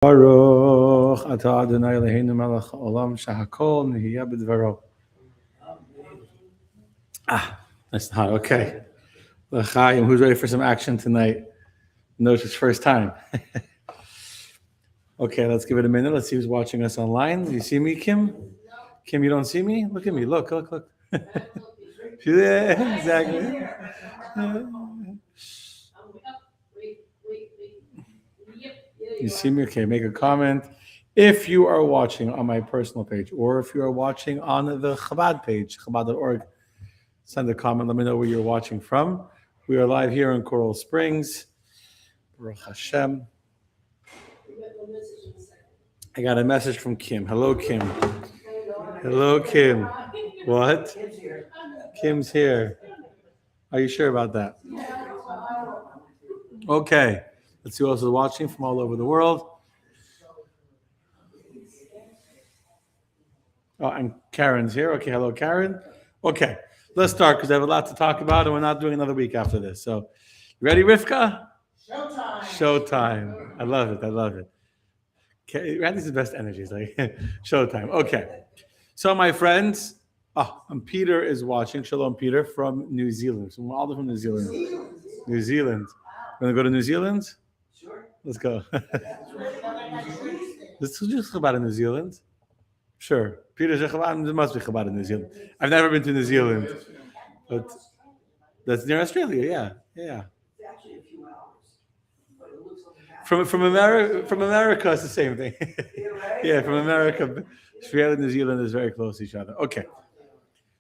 Baruch atah Adonai Eloheinu melech haolam shehakol nihiyah b'dvaro. Nice and hot. Okay. L'chaim, who's ready for some action tonight? No, it's his first time. Okay, let's give it a minute. Let's see who's watching us online. Do you see me, Kim? Kim, you don't see me? Look at me. Look. Yeah, exactly. You see me? Okay, make a comment. If you are watching on my personal page, or if you are watching on the Chabad page, chabad.org, send a comment. Let me know where you're watching from. We are live here in Coral Springs. Baruch Hashem. I got a message from Kim. Hello, Kim. Hello, Kim. What? Kim's here. Are you sure about that? Okay. Let's see who else is watching from all over the world. Oh, and Karen's here. Okay, hello, Karen. Okay, let's start because I have a lot to talk about, and we're not doing another week after this. So, you ready, Rivka? Showtime. I love it. Okay, Randy's the best energy. It's like showtime. Okay. So, my friends, and Peter is watching. Shalom, Peter from New Zealand. So, we're all from New Zealand. New Zealand. Want to go to New Zealand? Sure. Let's go. Let's just about in New Zealand. Sure. Peter, there must be Chabad in New Zealand. I've never been to New Zealand. But that's near Australia, yeah. Actually a few hours. But it looks like from America, it's the same thing. Yeah, from America. Australia and New Zealand is very close to each other. Okay.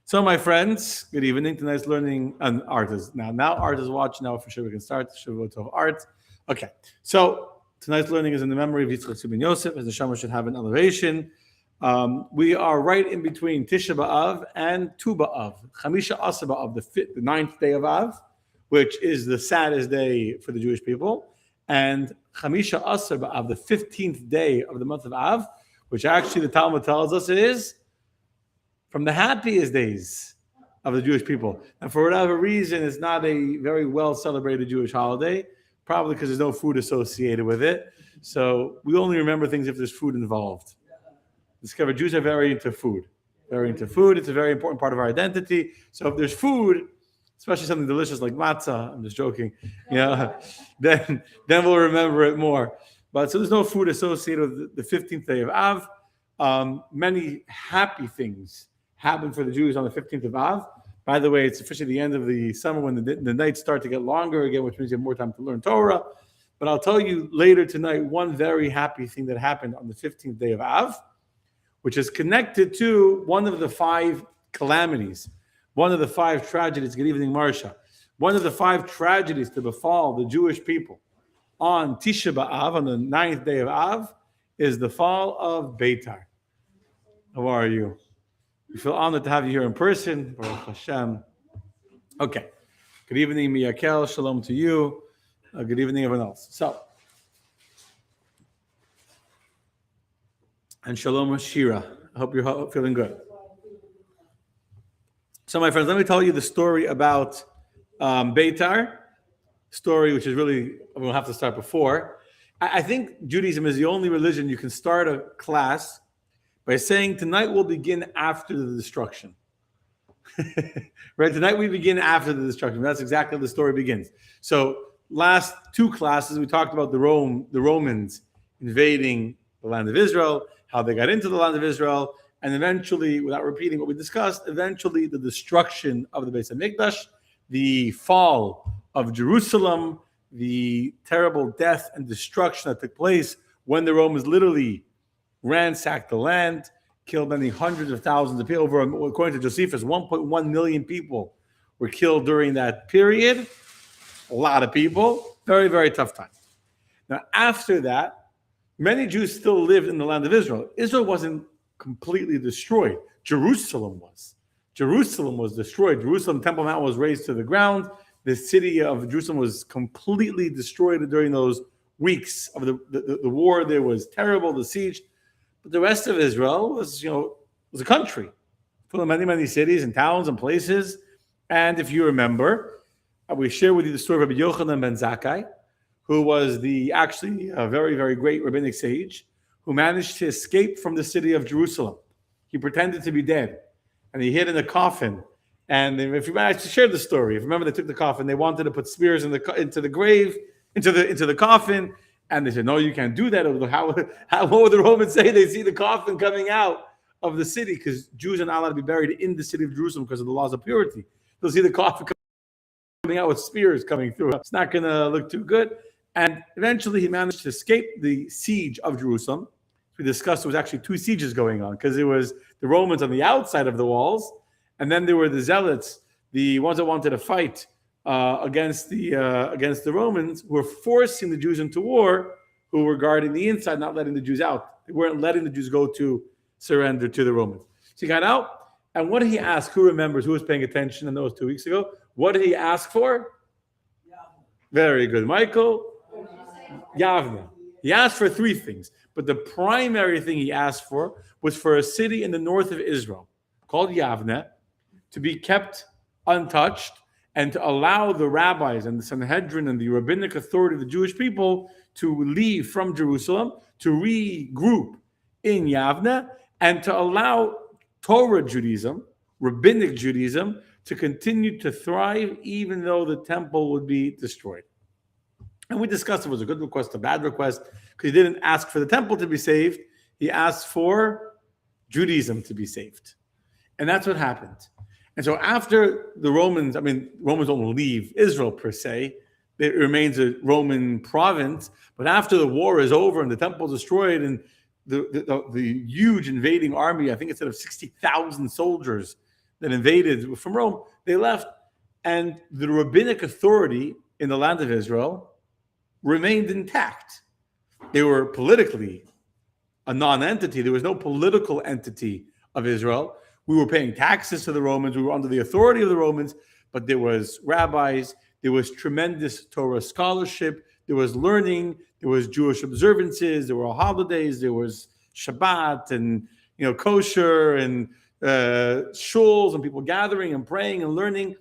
So, my friends, good evening. Tonight's learning on art is now art is watching. Now for sure we can start. Shavuot of art. Okay. So tonight's learning is in the memory of Yitzchak Ben Yosef, as the Shama should have an elevation. We are right in between Tisha B'Av and Tu B'Av. Chamisha Asa B'Av, the ninth day of Av, which is the saddest day for the Jewish people, and Chamisha Asa B'Av, the 15th day of the month of Av, which actually the Talmud tells us is from the happiest days of the Jewish people. And for whatever reason, it's not a very well celebrated Jewish holiday, probably because there's no food associated with it. So we only remember things if there's food involved. Discover Jews are very into food. It's a very important part of our identity. So if there's food, especially something delicious like matzah, I'm just joking, then we'll remember it more. But so there's no food associated with the 15th day of Av. Many happy things happen for the Jews on the 15th of Av. By the way, it's officially the end of the summer when the nights start to get longer again, which means you have more time to learn Torah. But I'll tell you later tonight one very happy thing that happened on the 15th day of Av, which is connected to one of the 5 calamities, one of the 5 tragedies. Good evening, Marsha. One of the 5 tragedies to befall the Jewish people on Tisha B'Av, on the 9th day of Av, is the fall of Beitar. How are you? We feel honored to have you here in person. Baruch Hashem. Okay. Good evening, Miyakel. Shalom to you. Good evening, everyone else. So, and shalom, Shira. I hope you're feeling good. So, my friends, let me tell you the story about Beitar. Story which is really, we'll have to start before. I think Judaism is the only religion you can start a class by saying tonight will begin after the destruction. Right? Tonight we begin after the destruction. That's exactly how the story begins. So last 2 classes we talked about the Romans invading the land of Israel, how they got into the land of Israel, and eventually, without repeating what we discussed, eventually the destruction of the Beis HaMikdash, the fall of Jerusalem, the terrible death and destruction that took place when the Romans literally ransacked the land, killed many hundreds of thousands of people. According to Josephus, 1.1 million people were killed during that period. A lot of people. Very, very tough time. Now, after that, many Jews still lived in the land of Israel. Israel wasn't completely destroyed. Jerusalem was. Jerusalem was destroyed. Jerusalem, Temple Mount was razed to the ground. The city of Jerusalem was completely destroyed during those weeks of the war. There was terrible, the siege. But the rest of Israel was a country full of many, many cities and towns and places. And if you remember, we share with you the story of Rabbi Yochanan ben Zakkai, who was actually a very, very great rabbinic sage, who managed to escape from the city of Jerusalem. He pretended to be dead, and he hid in a coffin. And if you managed to share the story, if you remember, they took the coffin, they wanted to put spears into the grave, into the coffin, and they said, "No, you can't do that." What would the Romans say? They see the coffin coming out of the city, because Jews are not allowed to be buried in the city of Jerusalem because of the laws of purity. They'll see the coffin coming out with spears coming through. It's not going to look too good. And eventually he managed to escape the siege of Jerusalem. We discussed there was actually two sieges going on, because it was the Romans on the outside of the walls, and then there were the zealots, the ones that wanted to fight against the Romans, who were forcing the Jews into war, who were guarding the inside, not letting the Jews out. They weren't letting the Jews go to surrender to the Romans. So he got out, and what did he ask? Who remembers? Who was paying attention in those 2 weeks ago? What did he ask for? Very good, Michael. Yavne. He asked for three things, but the primary thing he asked for was for a city in the north of Israel called Yavne to be kept untouched, and to allow the rabbis and the Sanhedrin and the rabbinic authority of the Jewish people to leave from Jerusalem, to regroup in Yavne, and to allow Torah Judaism, rabbinic Judaism, to continue to thrive even though the temple would be destroyed. And we discussed it was a good request, a bad request, because he didn't ask for the temple to be saved. He asked for Judaism to be saved. And that's what happened. And so after the Romans, Romans don't leave Israel per se. It remains a Roman province. But after the war is over and the temple is destroyed, and the huge invading army, I think instead of 60,000 soldiers that invaded from Rome, they left. And the rabbinic authority in the land of Israel remained intact. They were politically a non-entity. There was no political entity of Israel. We were paying taxes to the Romans. We were under the authority of the Romans, but there was rabbis. There was tremendous Torah scholarship. There was learning. There was Jewish observances. There were holidays. There was Shabbat and kosher and shuls and people gathering and praying and learning.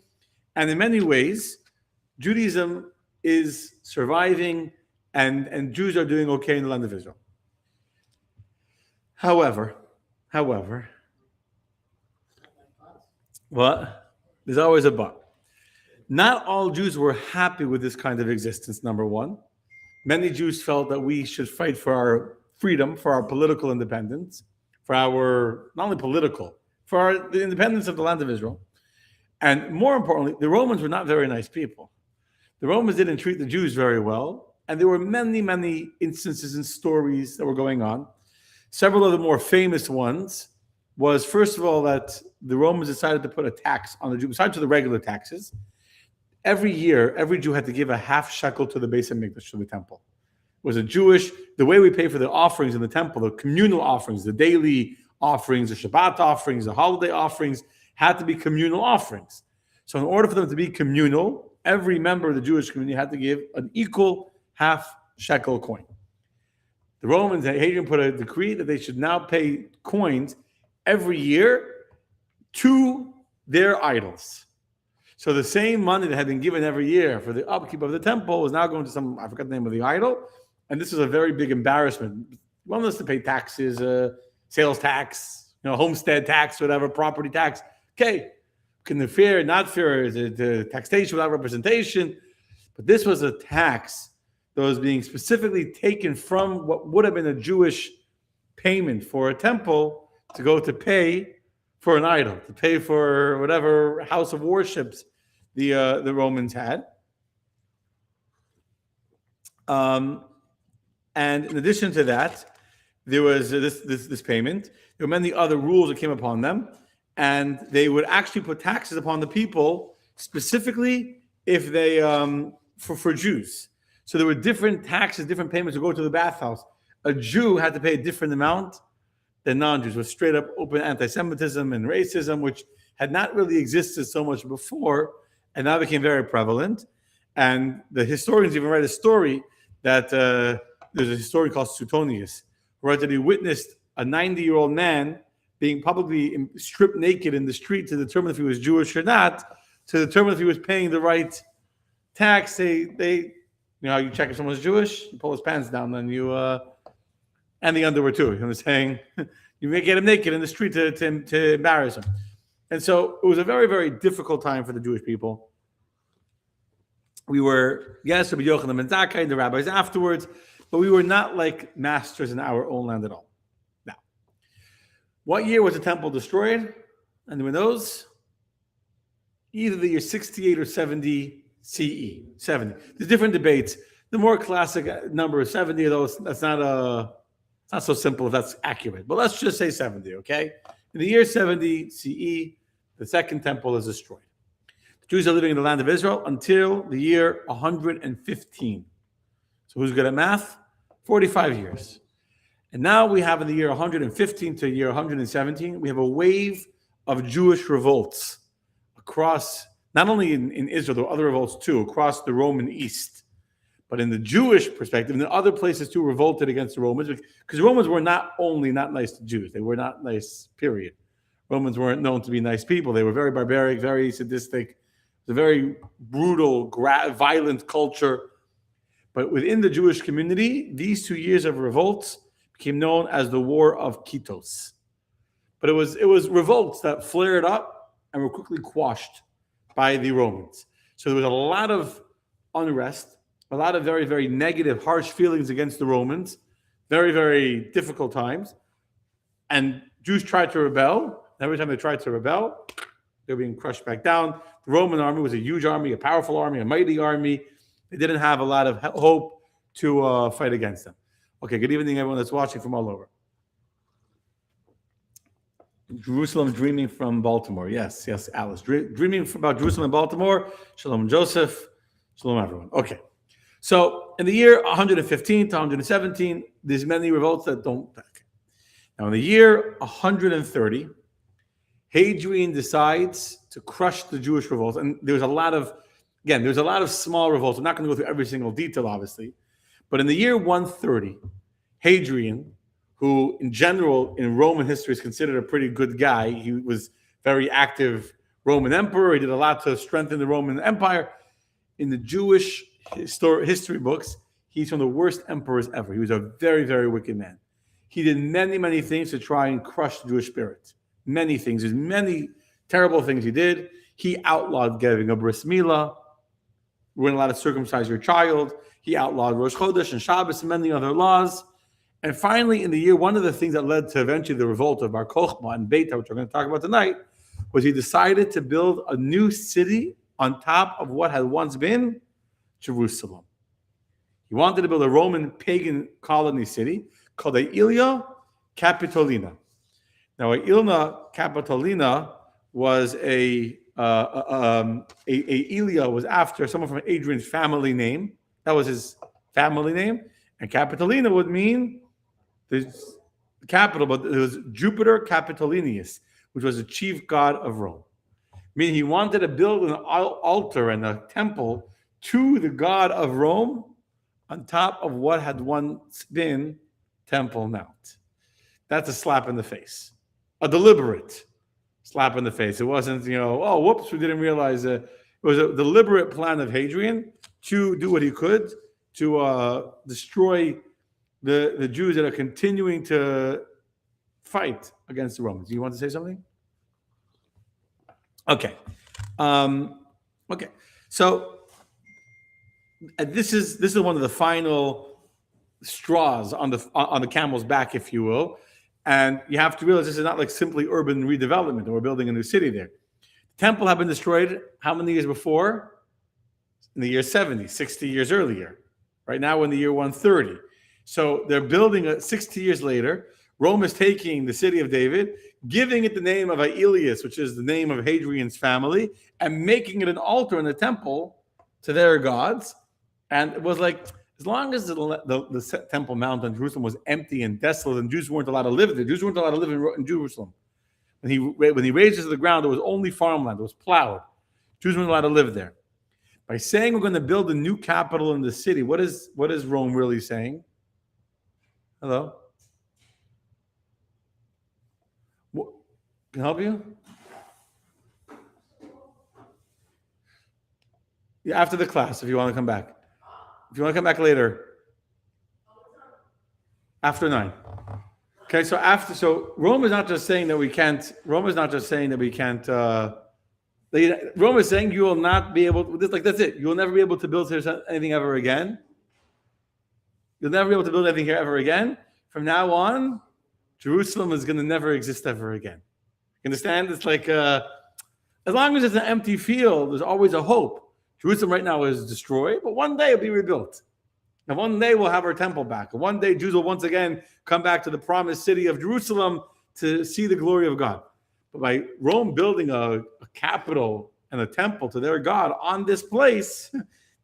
And in many ways, Judaism is surviving, and Jews are doing okay in the land of Israel. However, what? There's always a but. Not all Jews were happy with this kind of existence, number one. Many Jews felt that we should fight for our freedom, for our political independence, for our, not only political, for the independence of the land of Israel. And more importantly, the Romans were not very nice people. The Romans didn't treat the Jews very well. And there were many, many instances and stories that were going on. Several of the more famous ones was, first of all, that the Romans decided to put a tax on the Jews, besides the regular taxes. Every year, every Jew had to give a half shekel to the Beis HaMikdash, to the temple. It was the way we pay for the offerings in the temple, the communal offerings, the daily offerings, the Shabbat offerings, the holiday offerings, had to be communal offerings. So in order for them to be communal, every member of the Jewish community had to give an equal half shekel coin. The Romans, Hadrian put a decree that they should now pay coins every year to their idols. So the same money that had been given every year for the upkeep of the temple was now going to I forgot the name of the idol. And this was a very big embarrassment. You want us to pay taxes, sales tax, homestead tax, whatever, property tax. Okay, can the fair, not fair, the taxation without representation. But this was a tax that was being specifically taken from what would have been a Jewish payment for a temple to go to pay for an idol, to pay for whatever house of worships the Romans had. And in addition to that, there was this payment. There were many other rules that came upon them, and they would actually put taxes upon the people, specifically if they for Jews. So there were different taxes, different payments to go to the bathhouse. A Jew had to pay a different amount than non-Jews. It was straight up open anti-Semitism and racism, which had not really existed so much before, and now became very prevalent. And the historians even write a story that there's a historian called Suetonius, who wrote that he witnessed a 90-year-old man being publicly stripped naked in the street to determine if he was Jewish or not, to determine if he was paying the right tax. They You know how you check if someone's Jewish? You pull his pants down, and and the underwear too. You know what I'm saying? You may get him naked in the street to embarrass him. And so it was a very, very difficult time for the Jewish people. We were, yes, Rabbi Yochanan ben Zakkai and the rabbis afterwards, but we were not like masters in our own land at all. Now, what year was the temple destroyed? Anyone knows? Either the year 68 or 70 CE. 70. There's different debates. The more classic number is 70, though that's not so simple if that's accurate. But let's just say 70, okay? In the year 70 CE, the second temple is destroyed. The Jews are living in the land of Israel until the year 115. So who's good at math? 45 years. And now we have in the year 115 to the year 117, we have a wave of Jewish revolts across, not only in Israel, there were other revolts too, across the Roman East. But in the Jewish perspective, and in other places too, revolted against the Romans, because the Romans were not only not nice to Jews, they were not nice, period. Romans weren't known to be nice people. They were very barbaric, very sadistic. It was a very brutal, violent culture. But within the Jewish community, these 2 years of revolts became known as the War of Kitos. But it was revolts that flared up and were quickly quashed by the Romans. So there was a lot of unrest, a lot of very, very negative, harsh feelings against the Romans, very, very difficult times. And Jews tried to rebel. Every time they tried to rebel, they were being crushed back down. The Roman army was a huge army, a powerful army, a mighty army. They didn't have a lot of hope to fight against them. Okay, good evening, everyone that's watching from all over. Jerusalem dreaming from Baltimore. Yes, Alice. Dreaming about Jerusalem and Baltimore. Shalom, Joseph. Shalom, everyone. Okay. So in the year 115 to 117, there's many revolts that don't. Now in the year 130, Hadrian decides to crush the Jewish revolts. And there's a lot of small revolts. I'm not going to go through every single detail, obviously. But in the year 130, Hadrian, who in general in Roman history is considered a pretty good guy, he was very active Roman emperor. He did a lot to strengthen the Roman Empire. In the Jewish history books, he's one of the worst emperors ever. He was a very, very wicked man. He did many, many things to try and crush the Jewish spirit. Many things. There's many terrible things he did. He outlawed giving a bris milah. You weren't allowed to circumcise your child. He outlawed Rosh Chodesh and Shabbos and many other laws. And finally, in the year, one of the things that led to eventually the revolt of Bar Kochba and Beitar, which we're going to talk about tonight, was he decided to build a new city on top of what had once been Jerusalem. He wanted to build a Roman pagan colony city called Aelia Capitolina. Now, Aelia Capitolina was Aelia was after someone from Adrian's family name. That was his family name. And Capitolina would mean the capital, but it was Jupiter Capitolinius, which was the chief god of Rome. Meaning he wanted to build an altar and a temple to the god of Rome on top of what had once been Temple Mount. That's a slap in the face. A deliberate slap in the face. It wasn't, oh, whoops, we didn't realize it. It was a deliberate plan of Hadrian to do what he could to destroy the Jews that are continuing to fight against the Romans. You want to say something? Okay. Okay. So this is one of the final straws on the camel's back, if you will. And you have to realize this is not like simply urban redevelopment, and we're building a new city there. The temple had been destroyed how many years before? In the year 70, 60 years earlier. Right now we're in the year 130. So they're building it 60 years later. Rome is taking the city of David, giving it the name of Aelius, which is the name of Hadrian's family, and making it an altar in the temple to their gods. And it was like, as long as the Temple Mount in Jerusalem was empty and desolate, and Jews weren't allowed to live there. Jews weren't allowed to live in Jerusalem. When he raised it to the ground, there was only farmland. It was plowed. Jews weren't allowed to live there. By saying we're going to build a new capital in the city, what is Rome really saying? Hello? Can I help you? Yeah, after the class, if you want to come back. If you want to come back later, after 9. Okay, so Rome is not just saying that we can't. Rome is not just saying that we can't. Rome is saying you will not be able. That's it. You will never be able to build anything ever again. You'll never be able to build anything here ever again. From now on, Jerusalem is going to never exist ever again. You understand? It's like as long as it's an empty field, there's always a hope. Jerusalem right now is destroyed, but one day it'll be rebuilt. And one day we'll have our temple back. And one day Jews will once again come back to the promised city of Jerusalem to see the glory of God. But by Rome building a capital and a temple to their God on this place,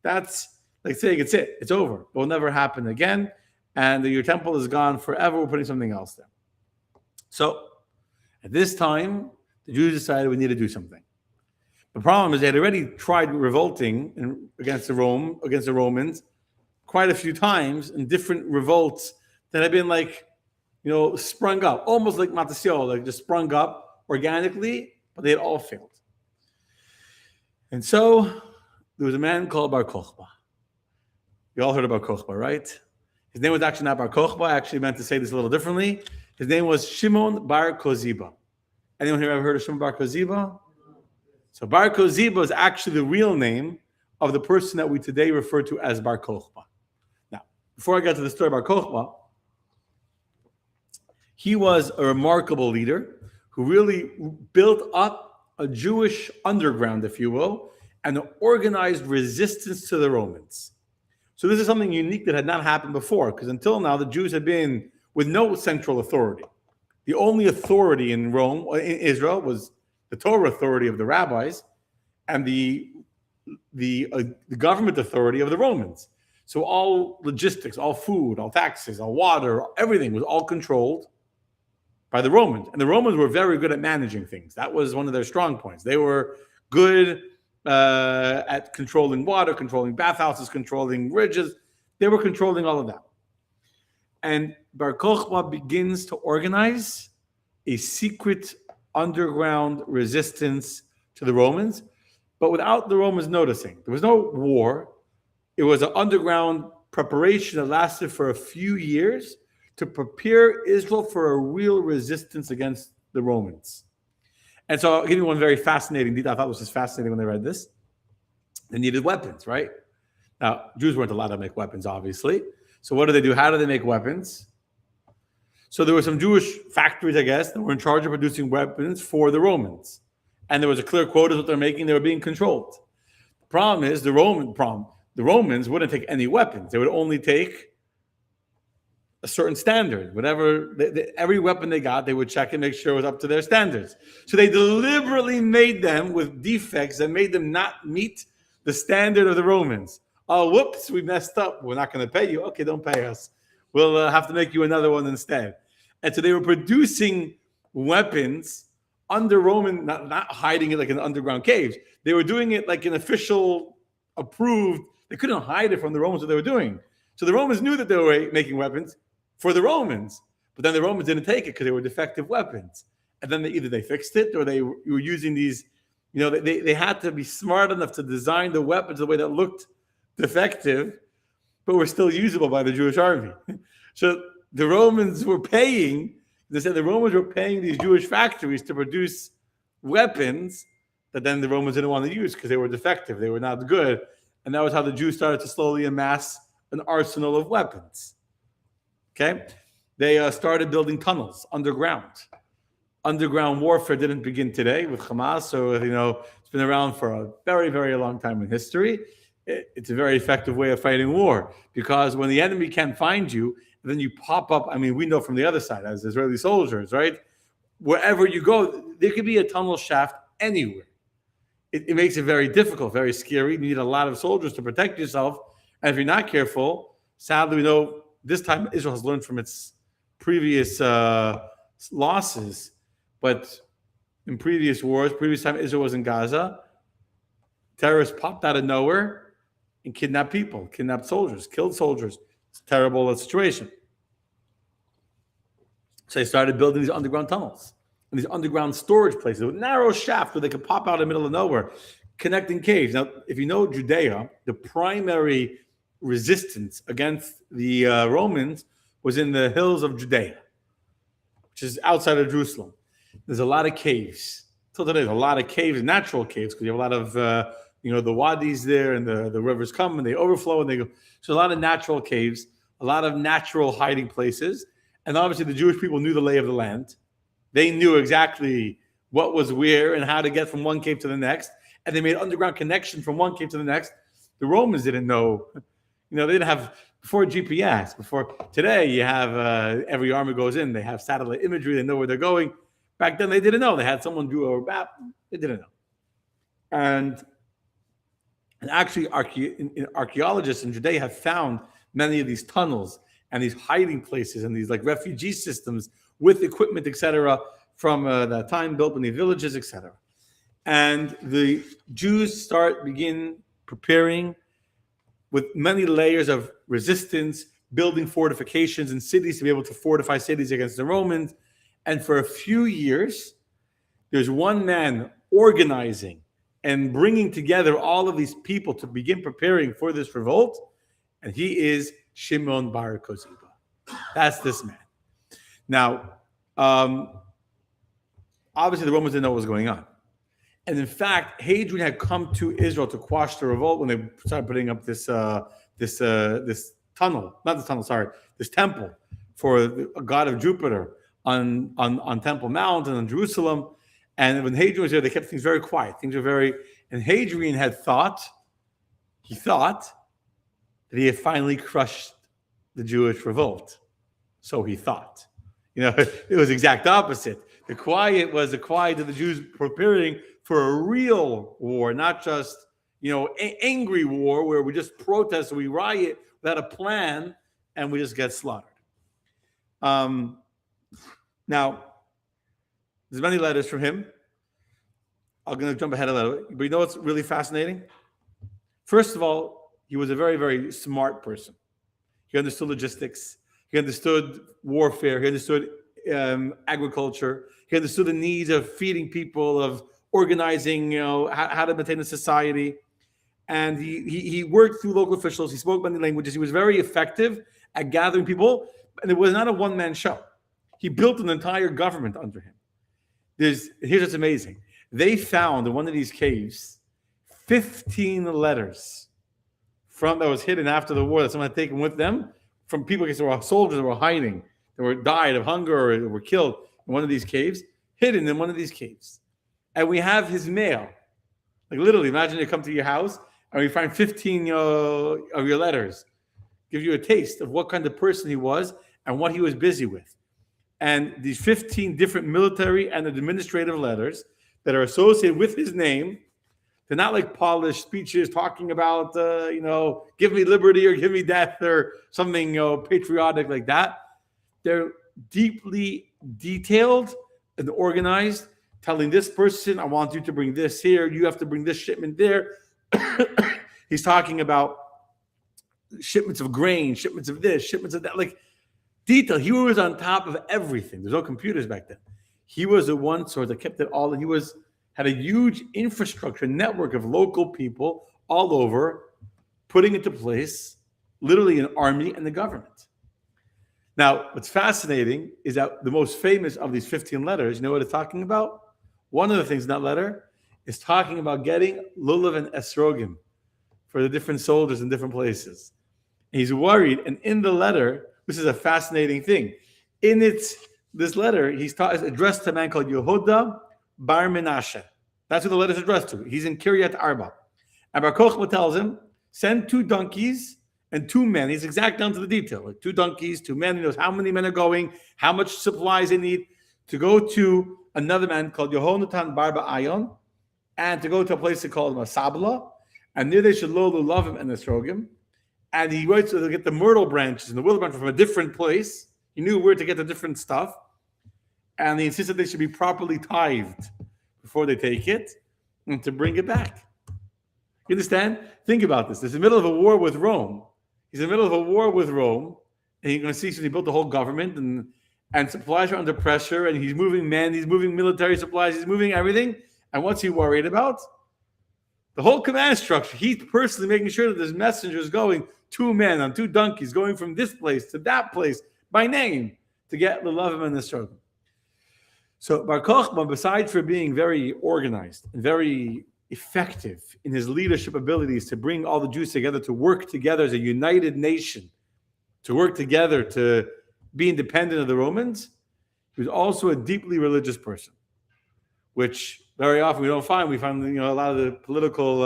that's like saying it's over. It will never happen again. And your temple is gone forever. We're putting something else there. So at this time, the Jews decided we need to do something. The problem is they had already tried revolting against the Romans quite a few times in different revolts that have been sprung up, almost like Matasio, just sprung up organically, but they had all failed. And so there was a man called Bar Kochba. You all heard about Kochba, right? His name was actually not Bar Kochba. I actually meant to say this a little differently. His name was Shimon Bar Koziba. Anyone here ever heard of Shimon Bar Koziba? So Bar Koziba is actually the real name of the person that we today refer to as Bar Kochba. Now, before I get to the story of Bar Kochba, he was a remarkable leader who really built up a Jewish underground, if you will, and an organized resistance to the Romans. So this is something unique that had not happened before, because until now, the Jews had been with no central authority. The only authority in Rome, in Israel, was the Torah authority of the rabbis and the government authority of the Romans. So all logistics, all food, all taxes, all water, everything was all controlled by the Romans. And the Romans were very good at managing things. That was one of their strong points. They were good at controlling water, controlling bathhouses, controlling bridges. They were controlling all of that. And Bar Kochba begins to organize a secret underground resistance to the Romans, but without the Romans noticing. There was no war. It was an underground preparation that lasted for a few years to prepare Israel for a real resistance against the Romans. And so I'll give you one very fascinating detail. I thought this was fascinating when I read this. They needed weapons, right? Now, Jews weren't allowed to make weapons, obviously. So what do they do? How do they make weapons? So there were some Jewish factories, I guess, that were in charge of producing weapons for the Romans. And there was a clear quota of what they're making. They were being controlled. The problem is the Romans wouldn't take any weapons. They would only take a certain standard. Whatever, every weapon they got, they would check and make sure it was up to their standards. So they deliberately made them with defects that made them not meet the standard of the Romans. Oh, whoops, we messed up. We're not going to pay you. Okay, don't pay us. We'll have to make you another one instead. And so they were producing weapons under Roman, not hiding it like in underground caves. They were doing it like an official approved. They couldn't hide it from the Romans what they were doing. So the Romans knew that they were making weapons for the Romans, but then the Romans didn't take it because they were defective weapons. And then either they fixed it or they were using these, they had to be smart enough to design the weapons the way that looked defective, but were still usable by the Jewish army. So the Romans were paying, they said the Romans were paying these Jewish factories to produce weapons that then the Romans didn't want to use because they were defective, they were not good. And that was how the Jews started to slowly amass an arsenal of weapons. Okay? They started building tunnels underground. Underground warfare didn't begin today with Hamas, so it's been around for a very, very long time in history. It's a very effective way of fighting war because when the enemy can't find you, then you pop up. I mean, we know from the other side as Israeli soldiers, right? Wherever you go, there could be a tunnel shaft anywhere. It makes it very difficult, very scary. You need a lot of soldiers to protect yourself. And if you're not careful, sadly, we know this time Israel has learned from its previous losses. But in previous wars, previous time Israel was in Gaza, terrorists popped out of nowhere and kidnapped people, kidnapped soldiers, killed soldiers. It's a terrible situation. So they started building these underground tunnels and these underground storage places with narrow shafts where they could pop out in the middle of nowhere, connecting caves. Now, if you know Judea, the primary resistance against the Romans was in the hills of Judea, which is outside of Jerusalem. There's a lot of caves. Till today, there's a lot of caves, natural caves, because you have a lot of the wadis there, and the rivers come and they overflow and they go. So a lot of natural caves, a lot of natural hiding places, and obviously the Jewish people knew the lay of the land. They knew exactly what was where and how to get from one cave to the next, and they made underground connection from one cave to the next. The Romans didn't know. They didn't have, before GPS, before today, you have every army goes in, they have satellite imagery, they know where they're going. Back then, they didn't know. They had someone do a map, they didn't know. And actually, archaeologists in Judea have found many of these tunnels and these hiding places and these like refugee systems with equipment, etc., from that time, built in the villages, etc. And the Jews begin preparing with many layers of resistance, building fortifications in cities to be able to fortify cities against the Romans. And for a few years, there's one man organizing and bringing together all of these people to begin preparing for this revolt. And he is Shimon bar Kochba. That's this man. Now, obviously the Romans didn't know what was going on. And in fact, Hadrian had come to Israel to quash the revolt when they started putting up this temple for the god of Jupiter on Temple Mount and on Jerusalem. And when Hadrian was there, they kept things very quiet. And Hadrian had thought that he had finally crushed the Jewish revolt. So he thought. It was the exact opposite. The quiet was the quiet of the Jews preparing for a real war, not just, angry war where we just protest, we riot without a plan, and we just get slaughtered. Now, there's many letters from him. I'm going to jump ahead a little bit. But you know what's really fascinating? First of all, he was a very, very smart person. He understood logistics. He understood warfare. He understood agriculture. He understood the needs of feeding people, of organizing, how to maintain a society. And he worked through local officials. He spoke many languages. He was very effective at gathering people. And it was not a one-man show. He built an entire government under him. Here's what's amazing. They found in one of these caves 15 letters that was hidden after the war that someone had taken with them from people, because there were soldiers that were hiding, that died of hunger or were killed in one of these caves, hidden in one of these caves. And we have his mail. Like literally, imagine you come to your house and we find 15 of your letters. Give you a taste of what kind of person he was and what he was busy with. And these 15 different military and administrative letters that are associated with his name, they're not like polished speeches talking about, give me liberty or give me death or something, patriotic like that. They're deeply detailed and organized, telling this person, I want you to bring this here. You have to bring this shipment there. He's talking about shipments of grain, shipments of this, shipments of that, like detail. He was on top of everything. There's no computers back then. He was the one source that kept it all, and he had a huge infrastructure network of local people all over, putting into place literally an army and the government. Now, what's fascinating is that the most famous of these 15 letters, you know what it's talking about? One of the things in that letter is talking about getting lulav and esrogim for the different soldiers in different places. And he's worried, and in the letter, this is a fascinating thing. In this letter, it's addressed to a man called Yehuda Bar Menashe. That's who the letter is addressed to. He's in Kiryat Arba. And Bar Kochba tells him, send 2 donkeys and 2 men. He's exact down to the detail. Like 2 donkeys, 2 men. He knows how many men are going, how much supplies they need, to go to another man called Yehonatan Bar Ba'ayon, and to go to a place called Masabla. And there they should love him and esrogim. And he writes to get the myrtle branches and the willow branches from a different place. He knew where to get the different stuff. And he insisted they should be properly tithed before they take it and to bring it back. You understand? Think about this. He's in the middle of a war with Rome. And you're going to see, so he built the whole government and supplies are under pressure, and he's moving men, he's moving military supplies, he's moving everything. And what's he worried about? The whole command structure, he's personally making sure that this messenger is going 2 men on 2 donkeys, going from this place to that place by name to get the love and the struggle. So Bar Kochba, besides for being very organized and very effective in his leadership abilities to bring all the Jews together, to work together as a united nation, to work together to be independent of the Romans, he was also a deeply religious person, which very often we don't find. We find, a lot of the political,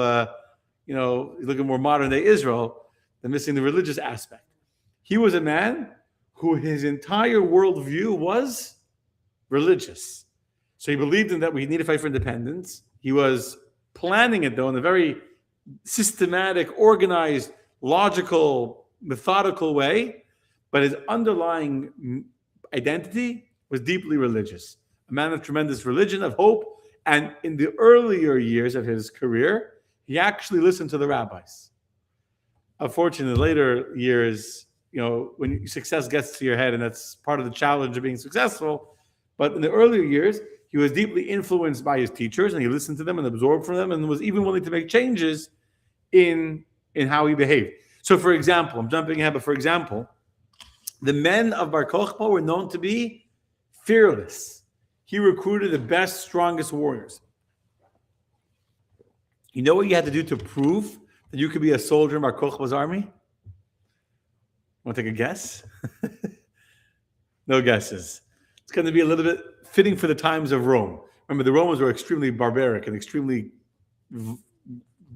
you look at more modern day Israel, they're missing the religious aspect. He was a man who his entire worldview was religious. So he believed in that we need to fight for independence. He was planning it, though, in a very systematic, organized, logical, methodical way. But his underlying identity was deeply religious. A man of tremendous religion, of hope. And in the earlier years of his career, he actually listened to the rabbis. Unfortunately, in the later years, when success gets to your head, and that's part of the challenge of being successful. But in the earlier years, he was deeply influenced by his teachers, and he listened to them and absorbed from them, and was even willing to make changes in how he behaved. So, for example, I'm jumping ahead, but for example, the men of Bar Kochba were known to be fearless. He recruited the best, strongest warriors. You know what you had to do to prove that you could be a soldier in Bar Kochba's army? Want to take a guess? No guesses. It's going to be a little bit fitting for the times of Rome. Remember, the Romans were extremely barbaric and extremely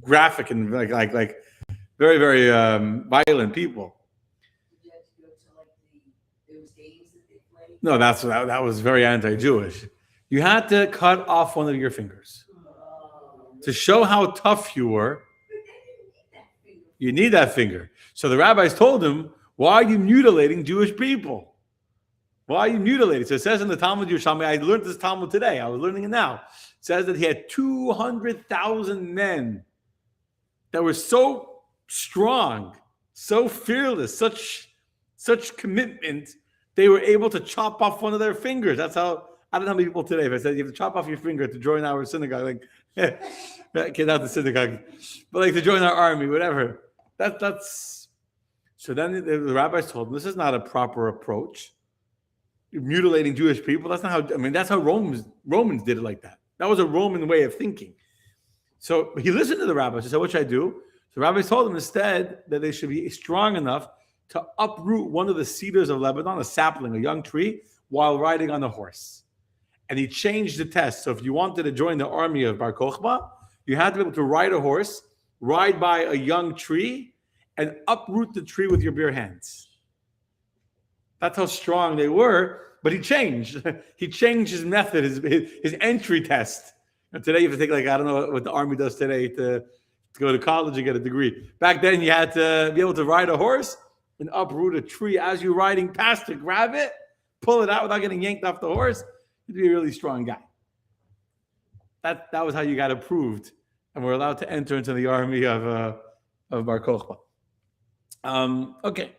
graphic and like very, very violent people. Did you have to go to those games that they played? No, that was very anti-Jewish. You had to cut off one of your fingers to show how tough you were. But they didn't need that finger. You need that finger. So the rabbis told him, "Why are you mutilating Jewish people? Why are you mutilating?" So it says in the Talmud Yerushalmi, I learned this Talmud today. I was learning it now. It says that he had 200,000 men that were so strong, so fearless, such commitment, they were able to chop off one of their fingers. That's how, I don't know how many people today, if I said you have to chop off your finger to join our synagogue, get out the synagogue, but to join our army, whatever. That's so then the rabbis told him, this is not a proper approach. You're mutilating Jewish people. That's not how, that's how Romans did it like that. That was a Roman way of thinking. So he listened to the rabbis. He said, what should I do? So the rabbis told him instead that they should be strong enough to uproot one of the cedars of Lebanon, a sapling, a young tree, while riding on a horse. And he changed the test. So if you wanted to join the army of Bar Kochba, you had to be able to ride a horse, ride by a young tree, and uproot the tree with your bare hands. That's how strong they were. But he changed. He changed his method, his entry test. And today you have to take, I don't know what the army does today to go to college and get a degree. Back then you had to be able to ride a horse and uproot a tree as you're riding past to grab it, pull it out without getting yanked off the horse. You'd be a really strong guy. That was how you got approved and were allowed to enter into the army of Bar Kochba. Okay.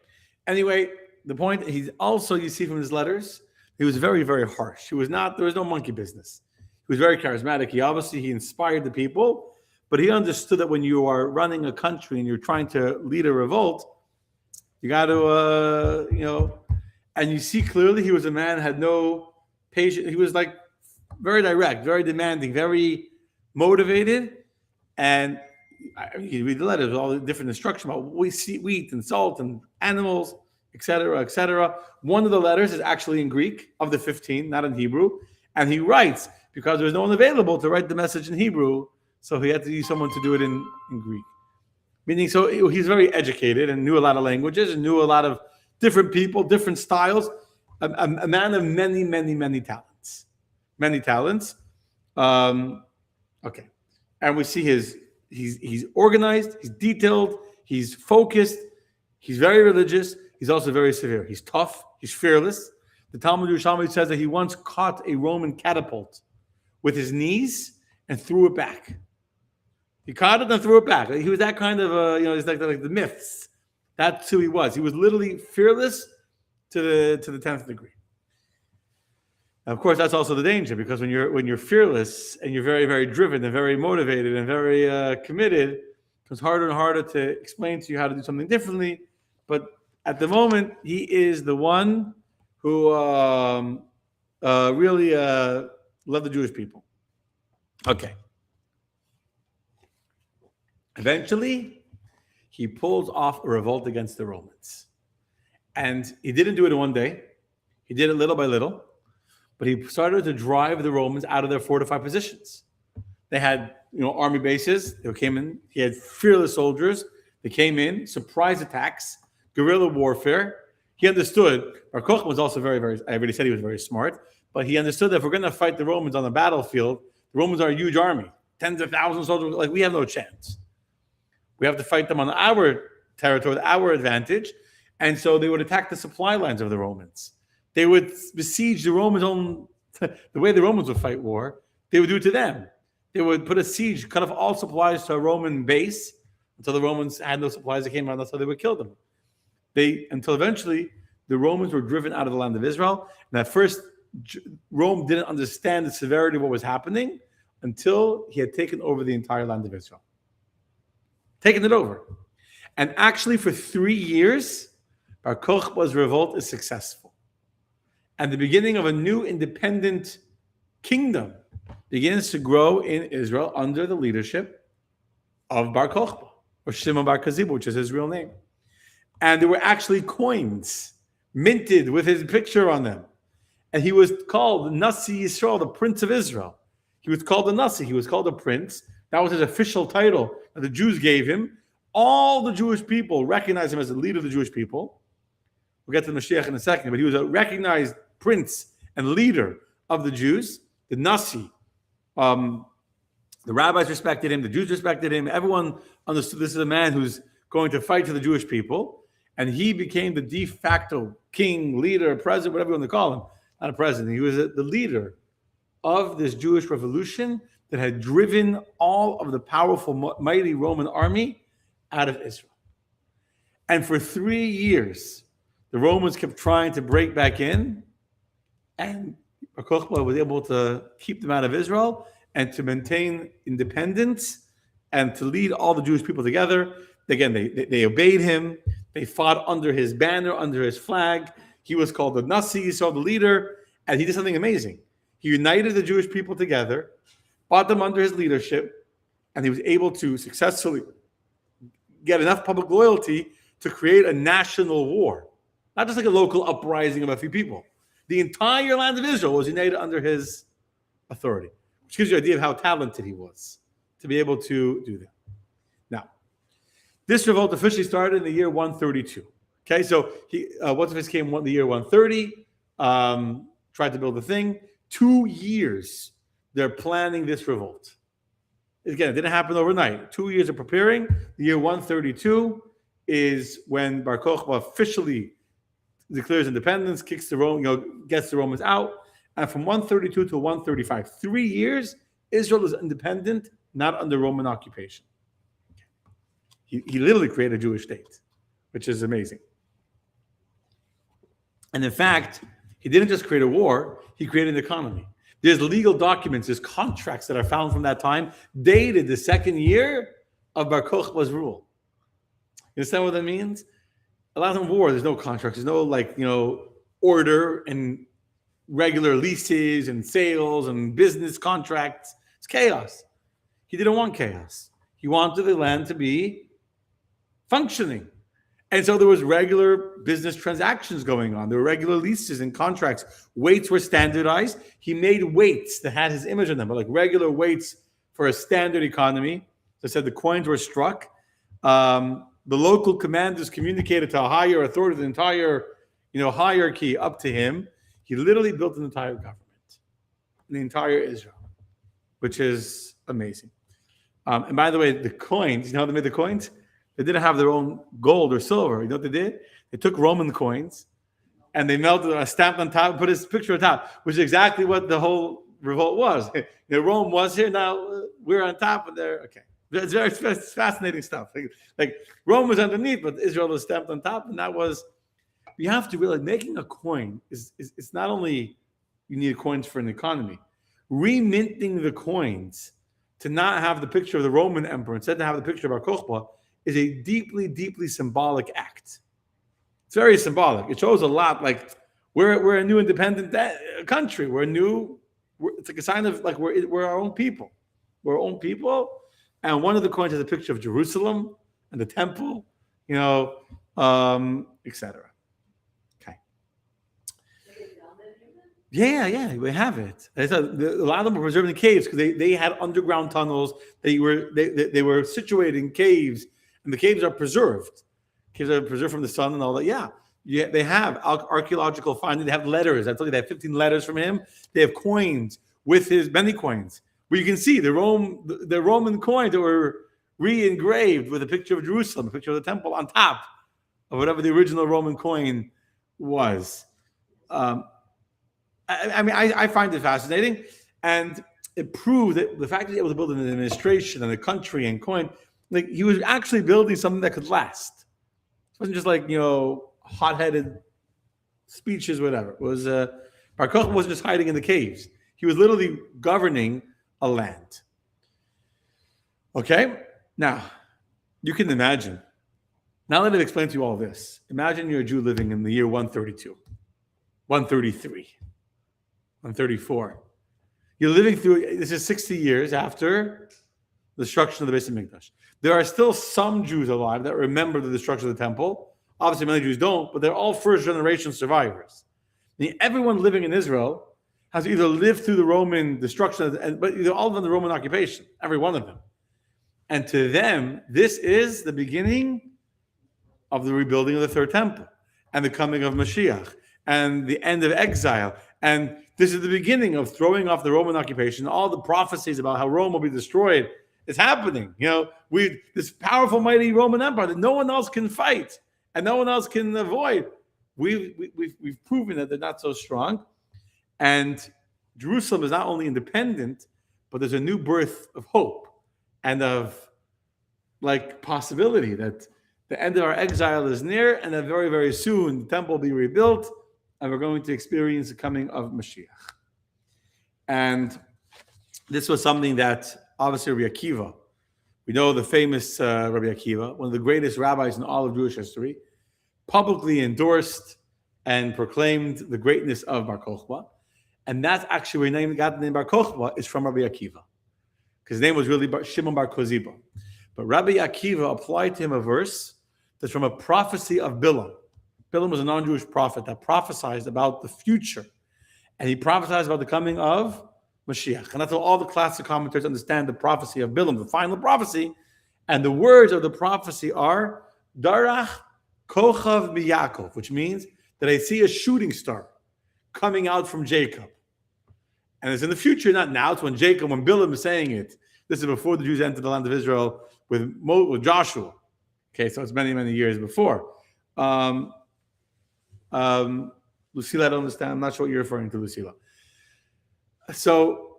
Anyway, the point, he's also, you see from his letters, he was very, very harsh. There was no monkey business. He was very charismatic. He inspired the people, but he understood that when you are running a country and you're trying to lead a revolt, you got to, and you see clearly he was a man, had no patience. He was very direct, very demanding, very motivated. And you read the letters, all the different instructions about wheat and salt and animals, etc., etc. One of the letters is actually in Greek, of the 15, not in Hebrew. And he writes, because there was no one available to write the message in Hebrew, so he had to use someone to do it in Greek. Meaning, so he's very educated and knew a lot of languages and knew a lot of different people, different styles. A man of many, many, many talents. Many talents. Okay. And we see he's organized, he's detailed, he's focused, he's very religious, he's also very severe. He's tough, he's fearless. The Talmud Yerushalmi says that he once caught a Roman catapult with his knees and threw it back. He caught it and threw it back. He was that kind of, he's like the myths. That's who he was. He was literally fearless to the 10th degree. And of course, that's also the danger, because when you're fearless and you're very, very driven and very motivated and very committed, it's harder and harder to explain to you how to do something differently. But at the moment, he is the one who really loved the Jewish people. Okay. Eventually, he pulls off a revolt against the Romans. And he didn't do it in one day. He did it little by little. But he started to drive the Romans out of their fortified positions. They had, army bases. They came in. He had fearless soldiers. They came in, surprise attacks, guerrilla warfare. He understood. Bar Kochba was also very, very, I already said he was very smart, but he understood that if we're going to fight the Romans on the battlefield, the Romans are a huge army, tens of thousands of soldiers. Like, we have no chance. We have to fight them on our territory, our advantage. And so they would attack the supply lines of the Romans. They would besiege the Romans on the way the Romans would fight war. They would do it to them. They would put a siege, cut off all supplies to a Roman base until the Romans had no supplies that came out. That's how they would kill them. Until eventually the Romans were driven out of the land of Israel. And at first, Rome didn't understand the severity of what was happening until he had taken over the entire land of Israel. Taken it over. And actually, for 3 years, Bar Kochba's revolt is successful. And the beginning of a new independent kingdom begins to grow in Israel under the leadership of Bar Kochba, or Shimon Bar Kochba, which is his real name. And there were actually coins minted with his picture on them. And he was called Nasi Yisrael, the Prince of Israel. He was called a Nasi, he was called a prince. That was his official title that the Jews gave him. All the Jewish people recognized him as the leader of the Jewish people. We'll get to the Mashiach in a second, but he was a recognized prince and leader of the Jews, the Nasi. The rabbis respected him, the Jews respected him. Everyone understood this is a man who's going to fight for the Jewish people. And he became the de facto king, leader, president, whatever you want to call him. Not a president. He was the leader of this Jewish revolution that had driven all of the powerful, mighty Roman army out of Israel. And for 3 years, the Romans kept trying to break back in, and Bar Kochba was able to keep them out of Israel and to maintain independence and to lead all the Jewish people together. Again, they obeyed him. They fought under his banner, under his flag. He was called the Nasi, so the leader, and he did something amazing. He united the Jewish people together, brought them under his leadership, and he was able to successfully get enough public loyalty to create a national war. Not just like a local uprising of a few people. The entire land of Israel was united under his authority, which gives you an idea of how talented he was to be able to do that. Now, this revolt officially started in the year 132. Okay, so what's of his came in the year 130, tried to build a thing. 2 years they're planning this revolt. Again, it didn't happen overnight. 2 years of preparing. The year 132 is when Bar Kochba officially declares independence, gets the Romans out, and from 132 to 135, 3 years, Israel is independent, not under Roman occupation. He literally created a Jewish state, which is amazing. And in fact, he didn't just create a war, he created an economy. There's legal documents, there's contracts that are found from that time, dated the second year of Bar Kochba's rule. You understand what that means? A lot of them war, there's no contracts, there's no order and regular leases and sales and business contracts. It's chaos. He didn't want chaos. He wanted the land to be functioning. And so there was regular business transactions going on. There were regular leases and contracts. Weights were standardized. He made weights that had his image on them, but like regular weights for a standard economy. As I said, the coins were struck. The local commanders communicated to a higher authority, the entire hierarchy up to him. He literally built an entire government, the entire Israel, which is amazing. And by the way, the coins, you know how they made the coins? They didn't have their own gold or silver. You know what they did? They took Roman coins and they melted a stamp on top, put his picture on top, which is exactly what the whole revolt was. Rome was here, now we're on top of there. Okay. It's fascinating stuff. Like Rome was underneath, but Israel was stamped on top. And that was, you have to realize making a coin is it's not only you need coins for an economy. Reminting the coins to not have the picture of the Roman emperor, instead to have the picture of our Kochba, is a deeply, deeply symbolic act. It's very symbolic. It shows a lot. Like we're a new independent country. It's like a sign of like we're our own people. We're our own people. And one of the coins has a picture of Jerusalem and the temple, etc. Okay. Yeah, we have it. A lot of them were preserved in caves because they had underground tunnels. They were situated in caves, and the caves are preserved. Caves are preserved from the sun and all that. Yeah, they have archaeological findings. They have letters. I told you they have 15 letters from him. They have coins with his many coins, where you can see the Roman coins that were re-engraved with a picture of Jerusalem, a picture of the temple on top of whatever the original Roman coin was. I find it fascinating, and it proved that the fact that he was able to build an administration and a country and coin, like he was actually building something that could last. It wasn't just like hot-headed speeches, whatever. It was Bar Kochba wasn't just hiding in the caves. He was literally governing a land. Okay, now you can imagine. Now that I've explained to you all this, imagine you're a Jew living in the year 132, 133. 134. You're living through, this is 60 years after the destruction of the Beis Hamikdash. There are still some Jews alive that remember the destruction of the temple. Obviously, many Jews don't, but they're all first-generation survivors. Everyone living in Israel has either lived through the Roman destruction, but they're all in the Roman occupation, every one of them. And to them, this is the beginning of the rebuilding of the third temple and the coming of Mashiach and the end of exile. And this is the beginning of throwing off the Roman occupation. All the prophecies about how Rome will be destroyed is happening. This powerful, mighty Roman Empire that no one else can fight and no one else can avoid. We've proven that they're not so strong. And Jerusalem is not only independent, but there's a new birth of hope and of possibility that the end of our exile is near, and that very, very soon the temple will be rebuilt, and we're going to experience the coming of Mashiach. And this was something that obviously Rabbi Akiva, we know the famous Rabbi Akiva, one of the greatest rabbis in all of Jewish history, publicly endorsed and proclaimed the greatness of Bar Kochba. And that's actually where he got the name Bar Kochba, is from Rabbi Akiva. Because his name was really Shimon Bar Koziba. But Rabbi Akiva applied to him a verse that's from a prophecy of Bilam. Bilam was a non-Jewish prophet that prophesied about the future. And he prophesied about the coming of Mashiach. And that's how all the classic commentators understand the prophecy of Bilam, the final prophecy. And the words of the prophecy are, Darach Kochav Miyakov, which means that I see a shooting star coming out from Jacob. And it's in the future, not now. It's when Bilam is saying it. This is before the Jews entered the land of Israel with Joshua. Okay, so it's many, many years before. Lucila, I don't understand. I'm not sure what you're referring to, Lucila. So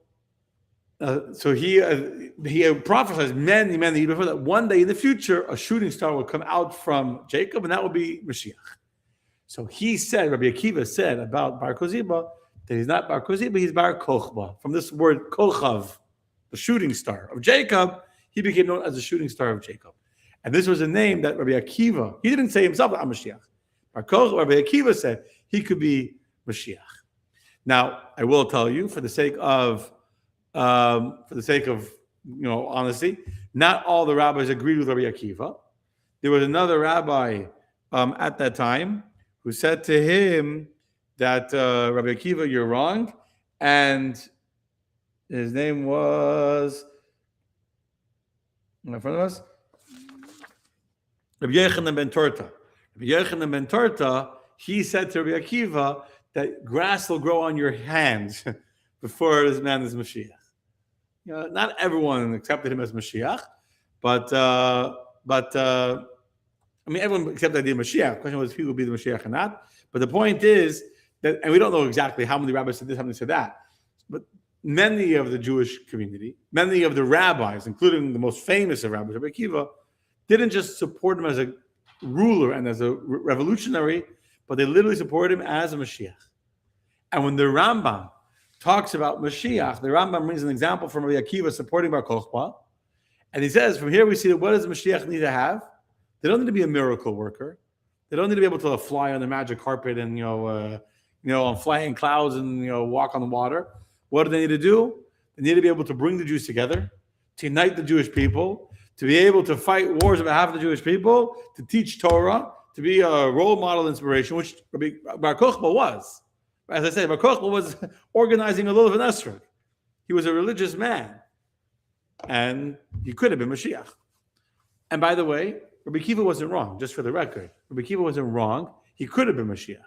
he prophesied many, many years before that one day in the future, a shooting star will come out from Jacob, and that will be Mashiach. So he said, Rabbi Akiva said about Bar Koziba, that he's not Bar Koziba, he's Bar Kochba. From this word Kochav, the shooting star of Jacob, he became known as the shooting star of Jacob. And this was a name that Rabbi Akiva, he didn't say himself, I'm Mashiach. Bar Kochba, Rabbi Akiva said he could be Mashiach. Now, I will tell you, for the sake of honesty, not all the rabbis agreed with Rabbi Akiva. There was another rabbi at that time who said to him that Rabbi Akiva, you're wrong, and his name was in front of us, Rabbi Yochanan ben Torta. Rabbi Yochanan ben Torta, he said to Rabbi Akiva that grass will grow on your hands before this man is Mashiach. Not everyone accepted him as Mashiach, but everyone accepted the idea of Mashiach. The question was if he would be the Mashiach or not. But the point is that, and we don't know exactly how many rabbis said this, how many said that, but many of the Jewish community, many of the rabbis, including the most famous of rabbis, Rabbi Akiva, didn't just support him as a ruler and as a revolutionary, but they literally supported him as a Mashiach. And when the Rambam talks about Mashiach, the Rambam brings an example from Rabbi Akiva supporting Bar Kochba, and he says, from here we see that what does Mashiach need to have? They don't need to be a miracle worker. They don't need to be able to fly on the magic carpet and on flying clouds and walk on the water. What do they need to do? They need to be able to bring the Jews together, to unite the Jewish people, to be able to fight wars on behalf of the Jewish people, to teach Torah, to be a role model inspiration, which Bar Kochba was. As I said, Bar Kochba was organizing a Lulav and Esrog. He was a religious man, and he could have been Mashiach. And by the way, Rabbi Akiva wasn't wrong, just for the record. Rabbi Akiva wasn't wrong. He could have been Mashiach.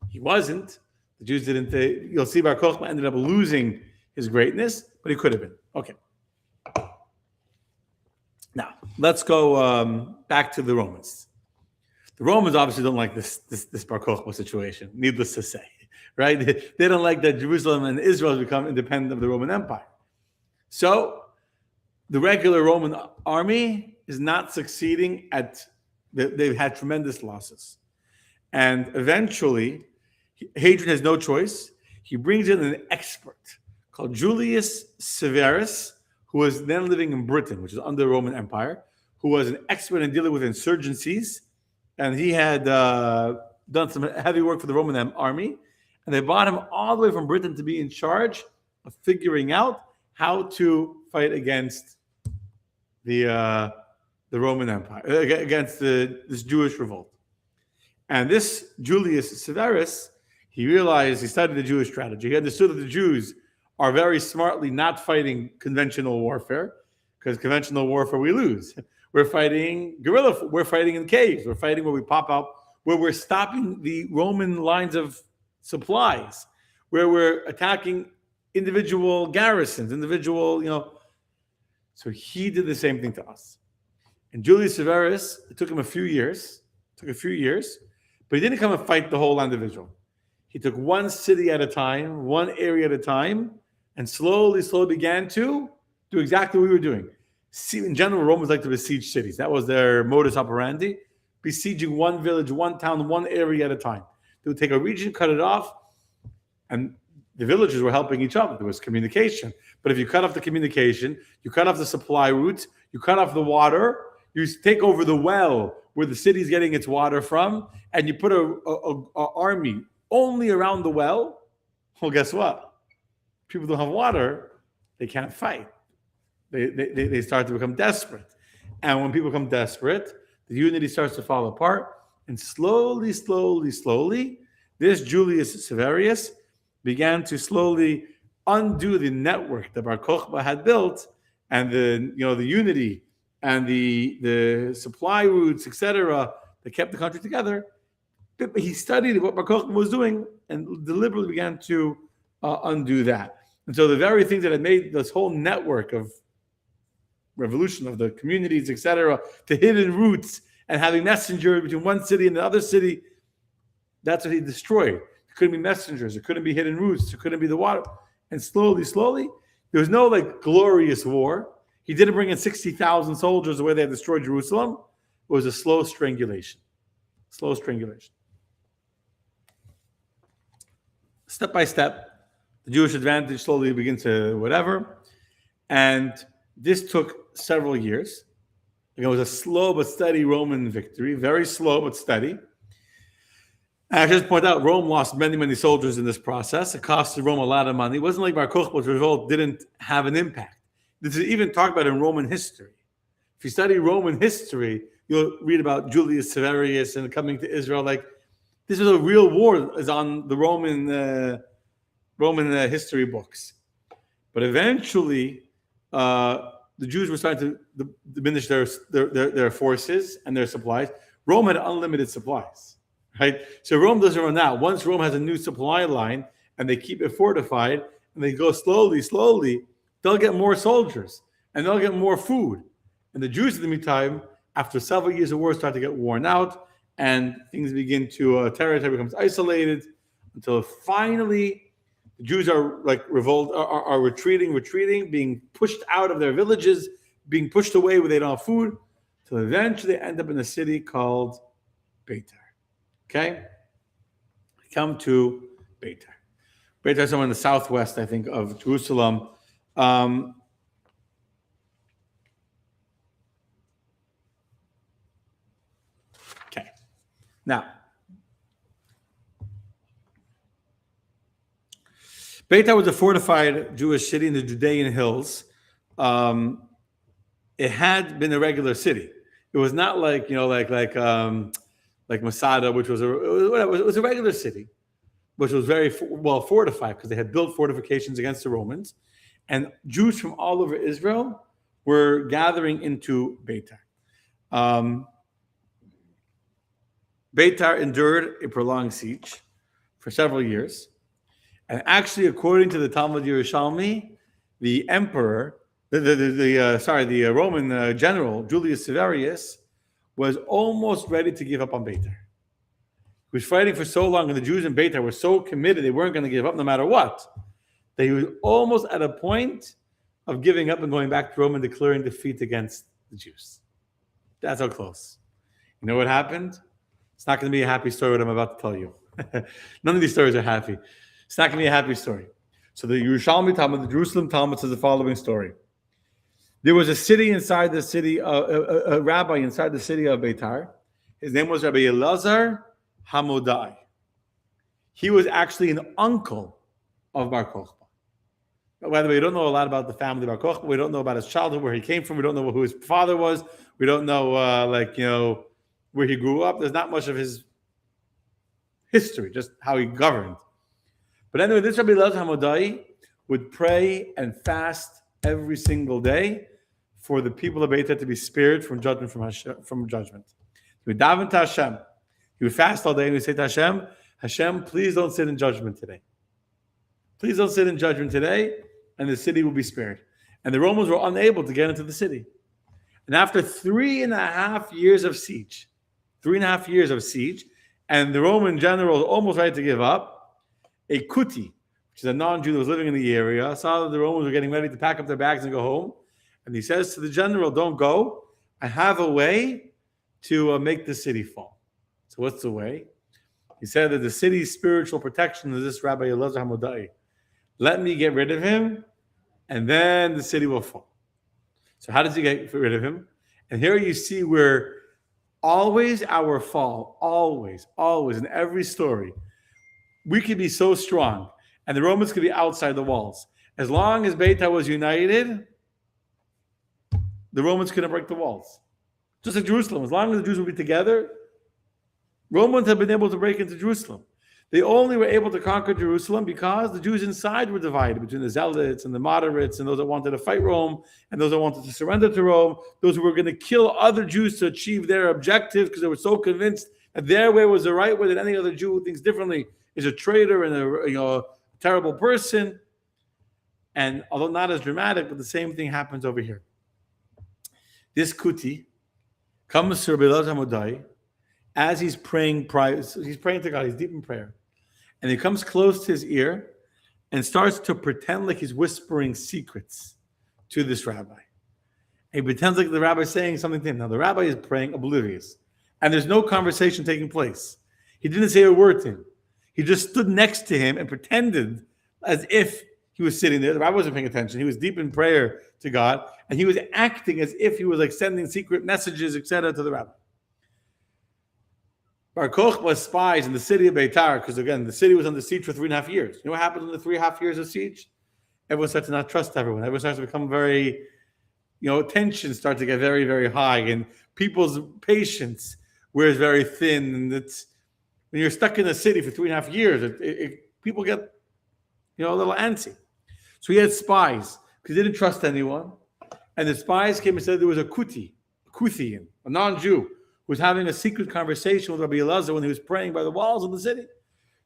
He wasn't. The Jews didn't. You'll see Bar Kochba ended up losing his greatness, but he could have been. Okay. Now, let's go back to the Romans. The Romans obviously don't like this Bar Kochba situation, needless to say, right? They don't like that Jerusalem and Israel has become independent of the Roman Empire. So, the regular Roman army is not succeeding they've had tremendous losses. And eventually, Hadrian has no choice. He brings in an expert called Julius Severus, who was then living in Britain, which is under the Roman Empire, who was an expert in dealing with insurgencies. And he had done some heavy work for the Roman army. And they brought him all the way from Britain to be in charge of figuring out how to fight against the Roman Empire, against this Jewish revolt. And this Julius Severus, he studied the Jewish strategy. He understood that the Jews are very smartly not fighting conventional warfare, because conventional warfare we lose. We're fighting guerrilla. We're fighting in caves. We're fighting where we pop out, where we're stopping the Roman lines of supplies, where we're attacking individual garrisons, So he did the same thing to us. And Julius Severus, it took him a few years, but he didn't come and fight the whole land of Israel. He took one city at a time, one area at a time, and slowly began to do exactly what we were doing. See, in general, Romans like to besiege cities. That was their modus operandi, besieging one village, one town, one area at a time. They would take a region, cut it off, and the villagers were helping each other. There was communication. But if you cut off the communication, you cut off the supply routes, you cut off the water, you take over the well where the city's getting its water from, and you put a army only around the well, well, guess what? People don't have water, they can't fight. They start to become desperate. And when people become desperate, the unity starts to fall apart. And slowly, this Julius Severus began to slowly undo the network that Bar Kochba had built, and the unity and the supply routes, etc., that kept the country together. But he studied what Bar Kochba was doing and deliberately began to undo that. And so the very things that had made this whole network of revolution of the communities, etc., to hidden routes and having messengers between one city and another city, that's what he destroyed. There couldn't be messengers, there couldn't be hidden routes, there couldn't be the water. And slowly, there was no glorious war. He didn't bring in 60,000 soldiers the way they had destroyed Jerusalem. It was a slow strangulation. Step by step, the Jewish advantage slowly begins to whatever. And this took several years. It was a slow but steady Roman victory, very slow but steady. And I just point out, Rome lost many, many soldiers in this process. It costed Rome a lot of money. It wasn't like Bar Kochba's revolt didn't have an impact. This is even talked about in Roman history. If you study Roman history, you'll read about Julius Severus and coming to Israel. This was a real war, is on the Roman history books. But eventually, the Jews were starting to diminish their forces and their supplies. Rome had unlimited supplies, right? So Rome doesn't run out. Once Rome has a new supply line and they keep it fortified and they go slowly, they'll get more soldiers and they'll get more food. And the Jews, in the meantime, after several years of war, start to get worn out and things begin to, territory becomes isolated until finally the Jews are are retreating, being pushed out of their villages, being pushed away where they don't have food, till eventually they end up in a city called Beitar. Okay? Come to Beitar. Beitar is somewhere in the southwest, I think, of Jerusalem. Okay. Now, Beitar was a fortified Jewish city in the Judean hills. It had been a regular city. It was not like Masada, which was it was a regular city, which was very well fortified because they had built fortifications against the Romans, and Jews from all over Israel were gathering into Beitar. Beitar endured a prolonged siege for several years. And actually, according to the Talmud Yerushalmi, the emperor, the Roman general, Julius Severius, was almost ready to give up on Beitar. He was fighting for so long, and the Jews in Beitar were so committed, they weren't going to give up no matter what. That he was almost at a point of giving up and going back to Rome and declaring defeat against the Jews. That's how close. You know what happened? It's not going to be a happy story what I'm about to tell you. None of these stories are happy. It's not going to be a happy story. So the Yerushalmi Talmud, the Jerusalem Talmud, says the following story. There was a city inside the city, a rabbi inside the city of Beitar. His name was Rabbi Elazar Hamodai. He was actually an uncle of Bar Kochba. By the way, we don't know a lot about the family of Bar Kochba. We don't know about his childhood, where he came from. We don't know who his father was. We don't know, where he grew up. There's not much of his history, just how he governed. But anyway, this Rabbi Elazar Hamodai would pray and fast every single day for the people of Beitar to be spared from judgment from judgment. He would daven to Hashem. He would fast all day and he would say to Hashem, Hashem, please don't sit in judgment today. Please don't sit in judgment today, and the city will be spared. And the Romans were unable to get into the city. And after 3.5 years of siege, and the Roman general was almost ready to give up, a Kuti, which is a non-Jew that was living in the area, saw that the Romans were getting ready to pack up their bags and go home. And he says to the general, don't go. I have a way to make the city fall. So what's the way? He said that the city's spiritual protection is this Rabbi Elazar Hamodai. Let me get rid of him, and then the city will fall. So how does he get rid of him? And here you see where always our fall, always, in every story, we could be so strong, and the Romans could be outside the walls. As long as Beitar was united, the Romans couldn't break the walls. Just like Jerusalem, as long as the Jews would be together, Romans have been able to break into Jerusalem. They only were able to conquer Jerusalem because the Jews inside were divided between the zealots and the moderates and those that wanted to fight Rome and those that wanted to surrender to Rome, those who were going to kill other Jews to achieve their objective because they were so convinced that their way was the right way, that any other Jew who thinks differently is a traitor and a terrible person. And although not as dramatic, but the same thing happens over here. This Kuti comes to Rabbi Elazar Hamodai as he's praying to God. He's deep in prayer. And he comes close to his ear and starts to pretend like he's whispering secrets to this rabbi. And he pretends like the rabbi is saying something to him. Now, the rabbi is praying oblivious. And there's no conversation taking place. He didn't say a word to him. He just stood next to him and pretended as if he was sitting there. The rabbi wasn't paying attention. He was deep in prayer to God. And he was acting as if he was like sending secret messages, etc., to the rabbi. Bar Kochba spies in the city of Beitar, because again, the city was under siege for 3.5 years. You know what happened in the 3.5 years of siege? Everyone started to not trust everyone. Everyone starts to become very, tensions start to get very, very high, and people's patience wears very thin. And it's when you're stuck in a city for 3.5 years, people get, a little antsy. So he had spies because he didn't trust anyone, and the spies came and said there was a Kuthian, a non-Jew, was having a secret conversation with Rabbi Elazar when he was praying by the walls of the city.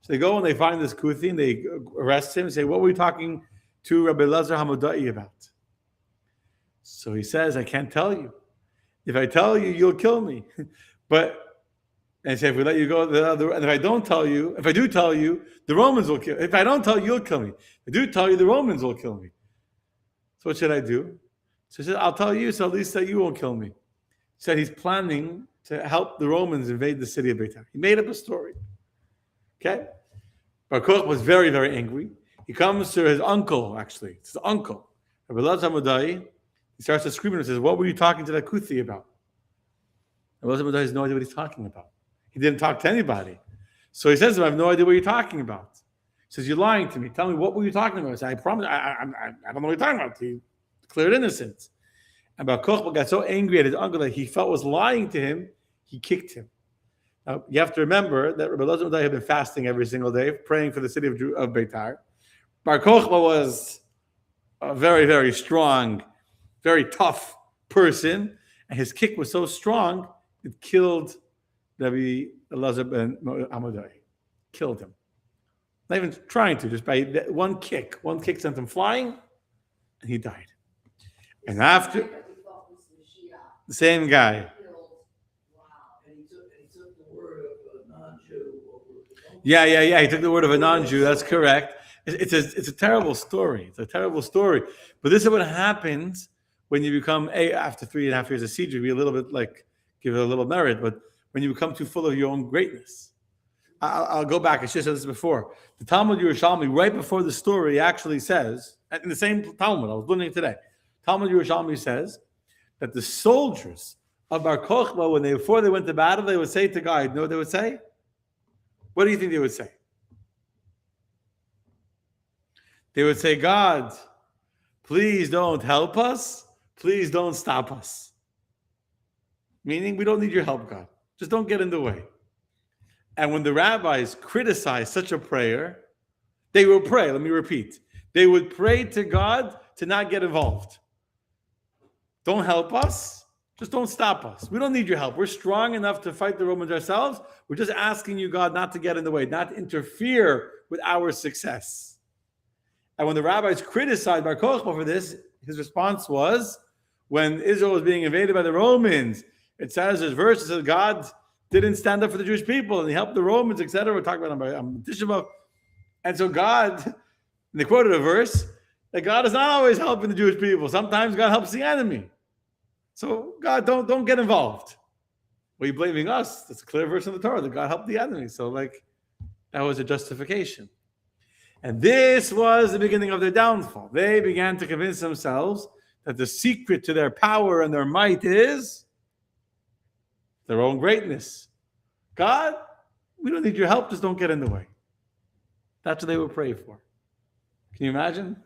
So they go and they find this Kuthi and they arrest him and say, what were you talking to Rabbi Elazar Hamodai about? So he says, I can't tell you. If I tell you, you'll kill me. And I say, if we let you go, and if I do tell you, the Romans will kill me. If I don't tell you, you'll kill me. If I do tell you, the Romans will kill me. So what should I do? So he said, I'll tell you, so at least that you won't kill me. He said he's planning to help the Romans invade the city of Beitar. He made up a story. Okay? Bar Kochba was very, very angry. He comes to his uncle, actually. It's his uncle. Rabbi Elazar Modai, he starts to scream and says, what were you talking to that Kuthi about? Rabbi Elazar Modai has no idea what he's talking about. He didn't talk to anybody. So he says to him, I have no idea what you're talking about. He says, you're lying to me. Tell me, what were you talking about? I said, I promise, I don't know what you're talking about. He declared innocence. And Bar Kochba got so angry at his uncle that he felt was lying to him, he kicked him. Now, you have to remember that Rabbi Elazar Modai had been fasting every single day, praying for the city of Beitar. Bar Kochba was a very, very strong, very tough person, and his kick was so strong, it killed Rabbi Elazar ben Amadai. Killed him. Not even trying to, just by one kick. One kick sent him flying, and he died. And after, the same guy. Yeah. He took the word of a non-Jew. That's correct. It's a terrible story. It's a terrible story. But this is what happens when you become after 3.5 years of siege. You be a little bit like give it a little merit, but when you become too full of your own greatness. I'll go back. I should have said this before. The Talmud Yerushalmi, right before the story, actually says, in the same Talmud I was learning it today. Talmud Yerushalmi says that the soldiers of Bar Kochba, before they went to battle, they would say to God, you know what they would say? What do you think they would say? They would say, God, please don't help us. Please don't stop us. Meaning, we don't need your help, God. Just don't get in the way. And when the rabbis criticized such a prayer, they would pray. Let me repeat. They would pray to God to not get involved. Don't help us. Just don't stop us. We don't need your help. We're strong enough to fight the Romans ourselves. We're just asking you, God, not to get in the way, not to interfere with our success. And when the rabbis criticized Bar Kochba for this, his response was, when Israel was being invaded by the Romans, it says, there's verses that God didn't stand up for the Jewish people and he helped the Romans, etc. We're talking about Tisha B'Av. And so God, and they quoted a verse, that God is not always helping the Jewish people. Sometimes God helps the enemy. So God, don't get involved. Well, you're blaming us. That's a clear verse in the Torah that God helped the enemy. So that was a justification. And this was the beginning of their downfall. They began to convince themselves that the secret to their power and their might is their own greatness. God, we don't need your help. Just don't get in the way. That's what they would pray for. Can you imagine?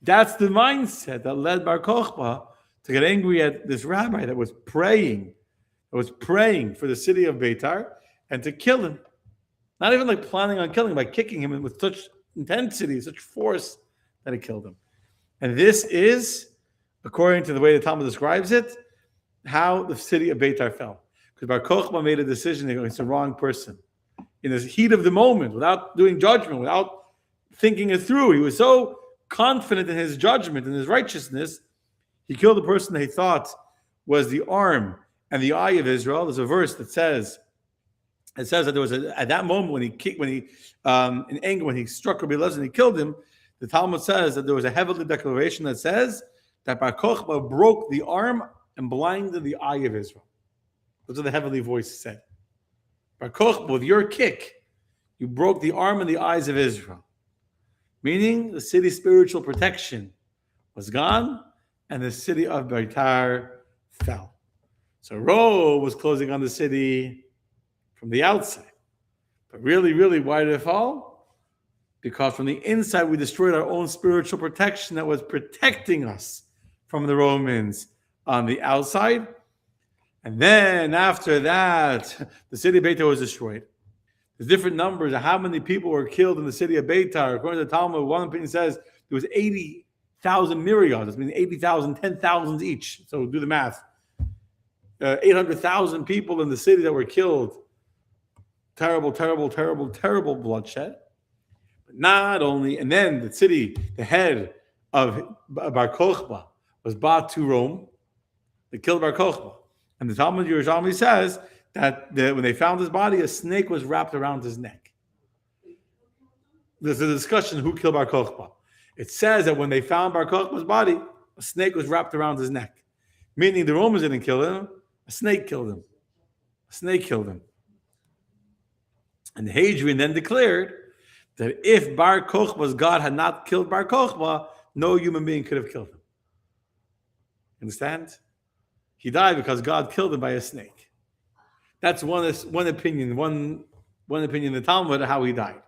That's the mindset that led Bar Kochba to get angry at this rabbi that was praying for the city of Beitar and to kill him. Not even like planning on killing him, by kicking him with such intensity, such force that it killed him. And this is, according to the way the Talmud describes it, how the city of Beitar fell. Because Bar Kochba made a decision against the wrong person. In the heat of the moment, without doing judgment, without thinking it through, he was so confident in his judgment and his righteousness, he killed the person that he thought was the arm and the eye of Israel. There's a verse that says, it says that there was at that moment when in anger, when he struck Rabbi Elazar and he killed him, the Talmud says that there was a heavenly declaration that says that Bar Kochba broke the arm and blinded the eye of Israel. Those are the heavenly voices said. Bar Kochba, with your kick, you broke the arm and the eyes of Israel. Meaning the city's spiritual protection was gone and the city of Beitar fell. So Rome was closing on the city from the outside. But really, why did it fall? Because from the inside, we destroyed our own spiritual protection that was protecting us from the Romans on the outside. And then after that, the city of Beitar was destroyed. There's different numbers of how many people were killed in the city of Beitar. According to the Talmud, one opinion says there was 80,000 myriads. That means 80,000, 10,000 each. So do the math. 800,000 people in the city that were killed. Terrible bloodshed. But not only, and then the city, the head of Bar Kochba was brought to Rome. They killed Bar Kochba. And the Talmud Yerushalmi says that when they found his body, a snake was wrapped around his neck. There's a discussion who killed Bar Kochba. It says that when they found Bar Kochba's body, a snake was wrapped around his neck. Meaning the Romans didn't kill him, a snake killed him. A snake killed him. And the Hadrian then declared that if Bar Kochba's God had not killed Bar Kochba, no human being could have killed him. Understand? He died because God killed him by a snake. That's one opinion, one opinion in the Talmud of how he died.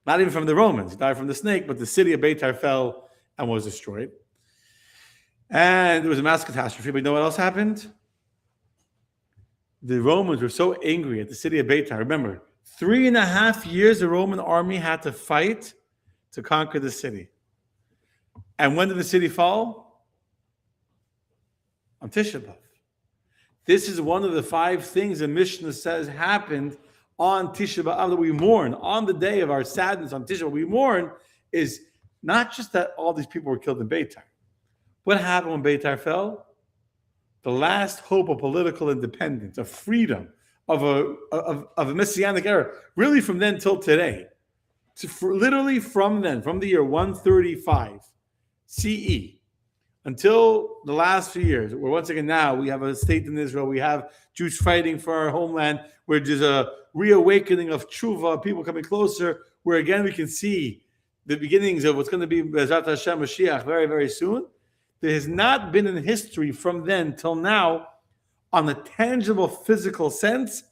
Not even from the Romans. He died from the snake, but the city of Beitar fell and was destroyed. And there was a mass catastrophe. But you know what else happened? The Romans were so angry at the city of Beitar. Remember, 3.5 years the Roman army had to fight to conquer the city. And when did the city fall? On Tisha B'Av. This is one of the 5 things the Mishnah says happened on Tisha B'Av that we mourn. On the day of our sadness on Tisha B'Av, we mourn is not just that all these people were killed in Beitar. What happened when Beitar fell? The last hope of political independence, of freedom, of a messianic era, really from then till today. Literally from then, from the year 135 CE, until the last few years, where once again now we have a state in Israel, we have Jews fighting for our homeland, where there's a reawakening of tshuva, people coming closer, where again we can see the beginnings of what's going to be Be'ezrat Hashem Mashiach very, very soon. There has not been in history from then till now, on a tangible physical sense,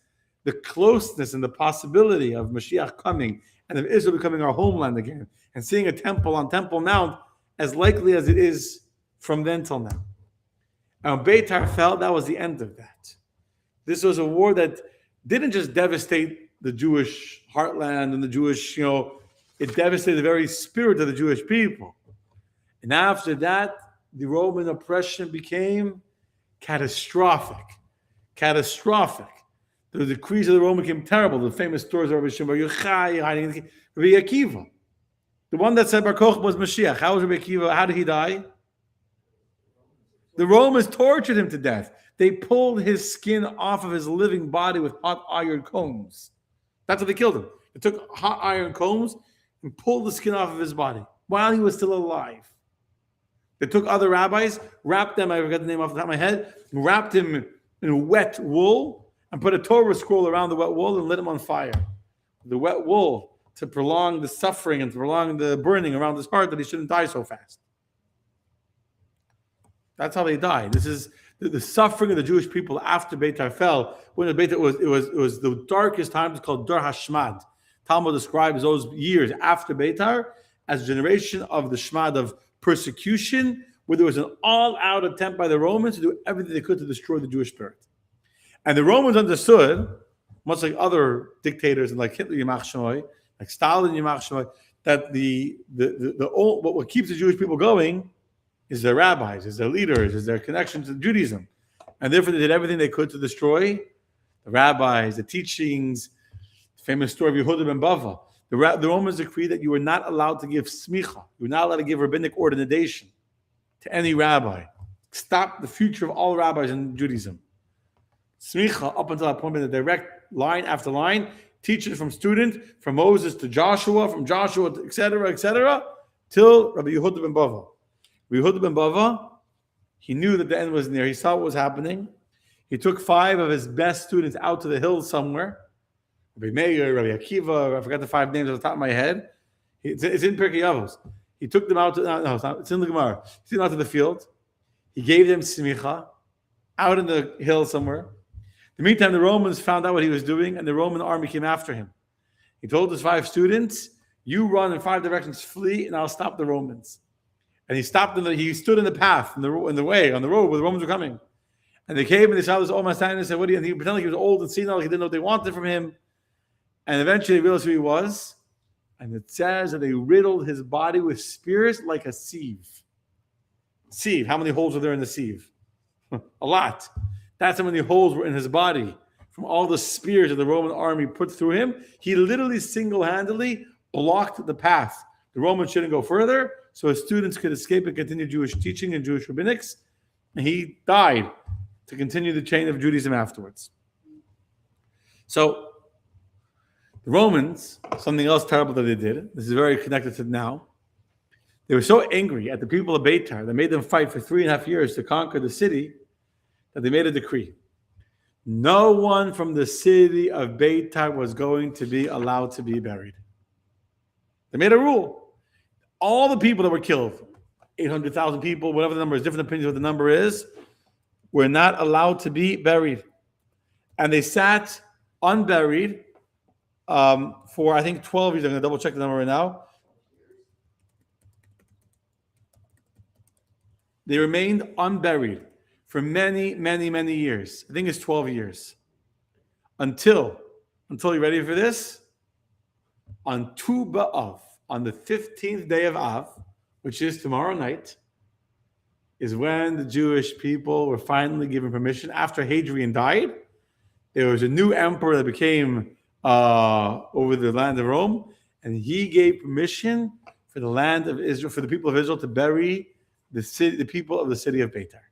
the closeness and the possibility of Mashiach coming and of Israel becoming our homeland again, and seeing a temple on Temple Mount as likely as it is from then till now. And when Beitar fell, that was the end of that. This was a war that didn't just devastate the Jewish heartland and the Jewish, it devastated the very spirit of the Jewish people. And after that, the Roman oppression became catastrophic. The decrees of the Roman became terrible. The famous stories of Rabbi Shimon Bar Yochai, Rabbi Akiva. The one that said Bar Kochba was Mashiach. How was Rabbi Akiva? How did he die? The Romans tortured him to death. They pulled his skin off of his living body with hot iron combs. That's what they killed him. They took hot iron combs and pulled the skin off of his body while he was still alive. They took other rabbis, wrapped them, I forgot the name off the top of my head, wrapped him in wet wool and put a Torah scroll around the wet wool and lit him on fire. The wet wool to prolong the suffering and to prolong the burning around his heart that he shouldn't die so fast. That's how they died. This is the suffering of the Jewish people after Beitar fell. When Beitar it was the darkest time. It's called Dor HaShmad. Talmud describes those years after Beitar as a generation of the Shmad of persecution, where there was an all-out attempt by the Romans to do everything they could to destroy the Jewish spirit. And the Romans understood, much like other dictators like Hitler Yimach Shmoy, like Stalin Yimach Shmoy, that what keeps the Jewish people going is their rabbis, is their leaders, is their connection to Judaism. And therefore they did everything they could to destroy the rabbis, the teachings. The famous story of Yehuda ben Bava. The Romans decreed that you were not allowed to give smicha. You were not allowed to give rabbinic ordination to any rabbi. Stop the future of all rabbis in Judaism. Smicha, up until that point, in a direct line after line, teaching from student, from Moses to Joshua, from Joshua to etc., till Rabbi Yehuda ben Bava. Rabbi Yehuda ben Bava, he knew that the end was near. He saw what was happening. He took 5 of his best students out to the hills somewhere. Rabbi Meir, Rabbi Akiva, I forgot the 5 names off the top of my head. It's in Pirkei Avos. He took them out to, it's in the Gemara. He took them out to the field. He gave them smicha out in the hill somewhere. In the meantime, the Romans found out what he was doing, and the Roman army came after him. He told his 5 students, you run in 5 directions, flee, and I'll stop the Romans. And he stopped them. He stood in the path, in the way, on the road where the Romans were coming. And they came and they saw this old man standing and said, what do you? And he pretended like he was old and senile, like he didn't know what they wanted from him. And eventually they realized who he was. And it says that they riddled his body with spears like a sieve. Sieve, how many holes are there in the sieve? A lot. That's how many holes were in his body from all the spears that the Roman army put through him. He literally single-handedly blocked the path. The Romans shouldn't go further, so his students could escape and continue Jewish teaching and Jewish rabbinics. And he died to continue the chain of Judaism afterwards. So, the Romans, something else terrible that they did, this is very connected to now, they were so angry at the people of Beitar that made them fight for 3.5 years to conquer the city that they made a decree. No one from the city of Beitar was going to be allowed to be buried. They made a rule. All the people that were killed, 800,000 people, whatever the number is, different opinions what the number is, were not allowed to be buried. And they sat unburied for, I think, 12 years. I'm going to double check the number right now. They remained unburied for many, many, many years. I think it's 12 years. Until you ready for this? On Tu B'Av, on the 15th day of Av, which is tomorrow night, is when the Jewish people were finally given permission. After Hadrian died, there was a new emperor that became over the land of Rome, and he gave permission for the land of Israel, for the people of Israel to bury the people of the city of Beitar.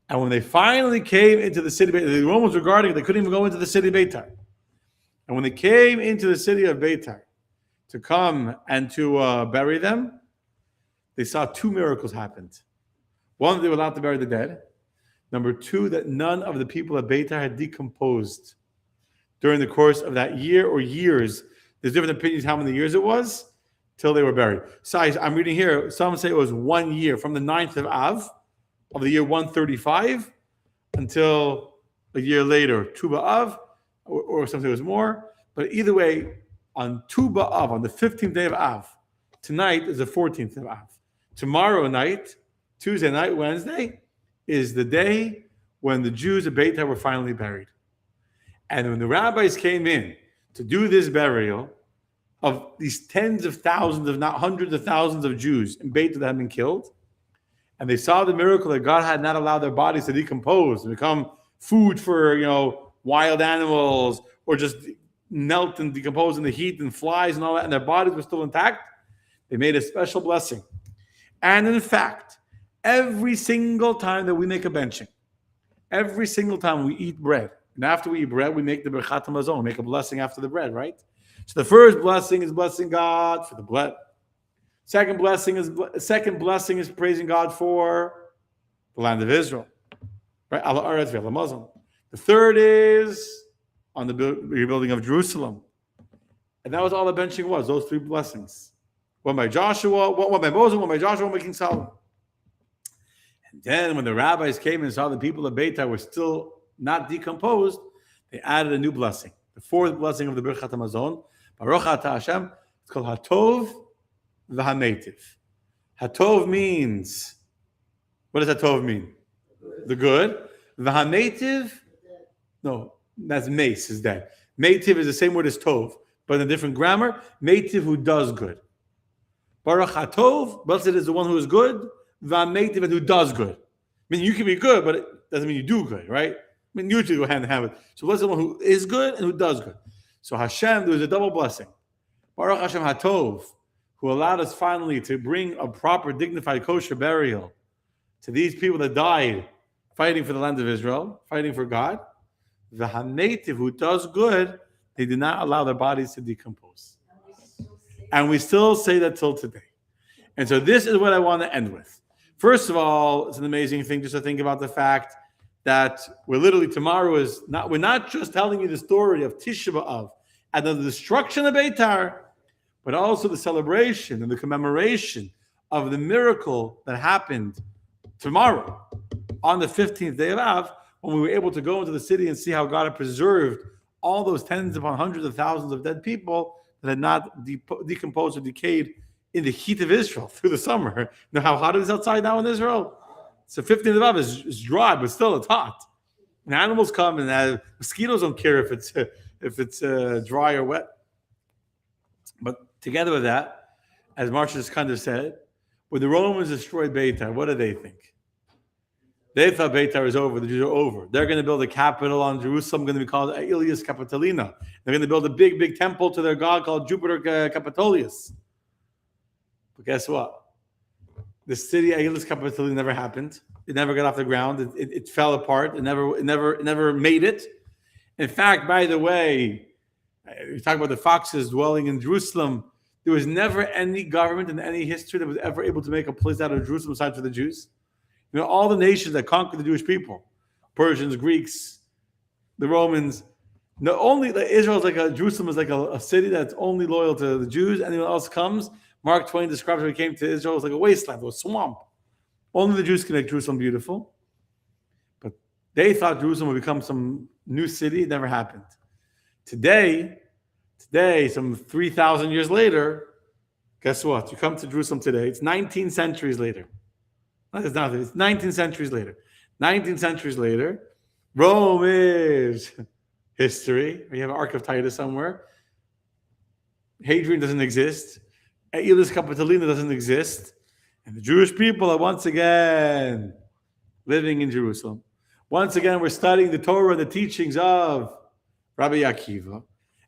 And when they finally came into the city, the Romans were guarding it. They couldn't even go into the city of Beitar. And when they came into the city of Beitar to come and to bury them, they saw two miracles happened. One, they were allowed to bury the dead. Number two, that none of the people at Beitar had decomposed during the course of that year or years. There's different opinions how many years it was till they were buried. So I'm reading here, some say it was 1 year, from the 9th of Av of the year 135 until a year later, Tu B'Av, or some say it was more. But either way, on Tu B'Av, on the 15th day of Av, tonight is the 14th of Av. Tomorrow night, Tuesday night, Wednesday, is the day when the Jews of Beitar were finally buried. And when the rabbis came in to do this burial of these tens of thousands, if not hundreds of thousands of Jews in Beitar that had been killed, and they saw the miracle that God had not allowed their bodies to decompose and become food for, wild animals, or just melt and decompose in the heat and flies and all that, and their bodies were still intact, they made a special blessing. And in fact, every single time that we make a benching, every single time we eat bread, and after we eat bread, we make the Birchat HaMazon, make a blessing after the bread, right? So the first blessing is blessing God for the bread. Second blessing is praising God for the land of Israel, right? Ala Aretz ve'ala Mazon. The third is on the rebuilding of Jerusalem, and that was all the benching was. Those three blessings: one by Joshua, one by Moses, one by Joshua, one by King Solomon. And then when the rabbis came and saw the people of Beitar were still not decomposed, they added a new blessing, the fourth blessing of the Birchat HaMazon. Baruch Atah Hashem. It's called Hatov v'Hametiv. Hatov means, what does Hatov mean? The good. V'Hametiv, no, that's mace, is dead. Metiv is the same word as Tov, but in a different grammar. Metiv, who does good. Baruch Hatov, blessed is the one who is good. V'Hametiv, and who does good. I mean, you can be good, but it doesn't mean you do good, right? I mean, usually go hand in hand with. So blessed is the one who is good and who does good. So Hashem, there was a double blessing. Baruch Hashem Hatov, who allowed us finally to bring a proper, dignified, kosher burial to these people that died fighting for the land of Israel, fighting for God. The Hametiv, who does good, they did not allow their bodies to decompose. And we still say that till today. And so this is what I want to end with. First of all, it's an amazing thing just to think about the fact that we're not just telling you the story of Tisha B'Av and the destruction of Beitar, but also the celebration and the commemoration of the miracle that happened tomorrow on the 15th day of Av, when we were able to go into the city and see how God had preserved all those tens upon hundreds of thousands of dead people that had not decomposed or decayed in the heat of Israel through the summer. You know how hot it is outside now in Israel? So 15th of Av is dry, but still it's hot. And animals come, and mosquitoes don't care if it's dry or wet. But together with that, as Marshall kind of said, when the Romans destroyed Beitar, what did they think? They thought Beitar is over. The Jews are over. They're going to build a capital on Jerusalem, going to be called Aelius Capitolina. They're going to build a big, big temple to their god called Jupiter Capitolius. But guess what? The city Aelius Capitolina never happened. It never got off the ground. It fell apart. It never made it. In fact, by the way, we talk about the foxes dwelling in Jerusalem. There was never any government in any history that was ever able to make a place out of Jerusalem aside for the Jews. You know, all the nations that conquered the Jewish people, Persians, Greeks, the Romans, No, only Israel is Jerusalem is like a city that's only loyal to the Jews. Anyone else comes. Mark Twain describes when he came to Israel as like a wasteland, or a swamp. Only the Jews can make Jerusalem beautiful. But they thought Jerusalem would become some new city. It never happened. Today, some 3,000 years later, guess what? You come to Jerusalem today. It's 19 centuries later. It's nothing. It's 19 centuries later. 19 centuries later, Rome is history. We have an Ark of Titus somewhere. Hadrian doesn't exist. Aelis Capitolina doesn't exist. And the Jewish people are once again living in Jerusalem. Once again, we're studying the Torah and the teachings of Rabbi Akiva.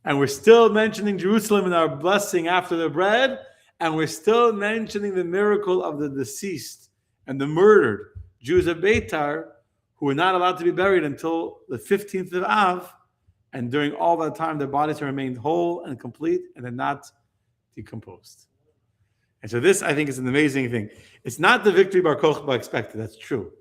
And we're still mentioning Jerusalem in our blessing after the bread. And we're still mentioning the miracle of the deceased and the murdered Jews of Beitar, who were not allowed to be buried until the 15th of Av. And during all that time, their bodies remained whole and complete and had not decomposed. And so this, I think, is an amazing thing. It's not the victory Bar Kochba expected. That's true.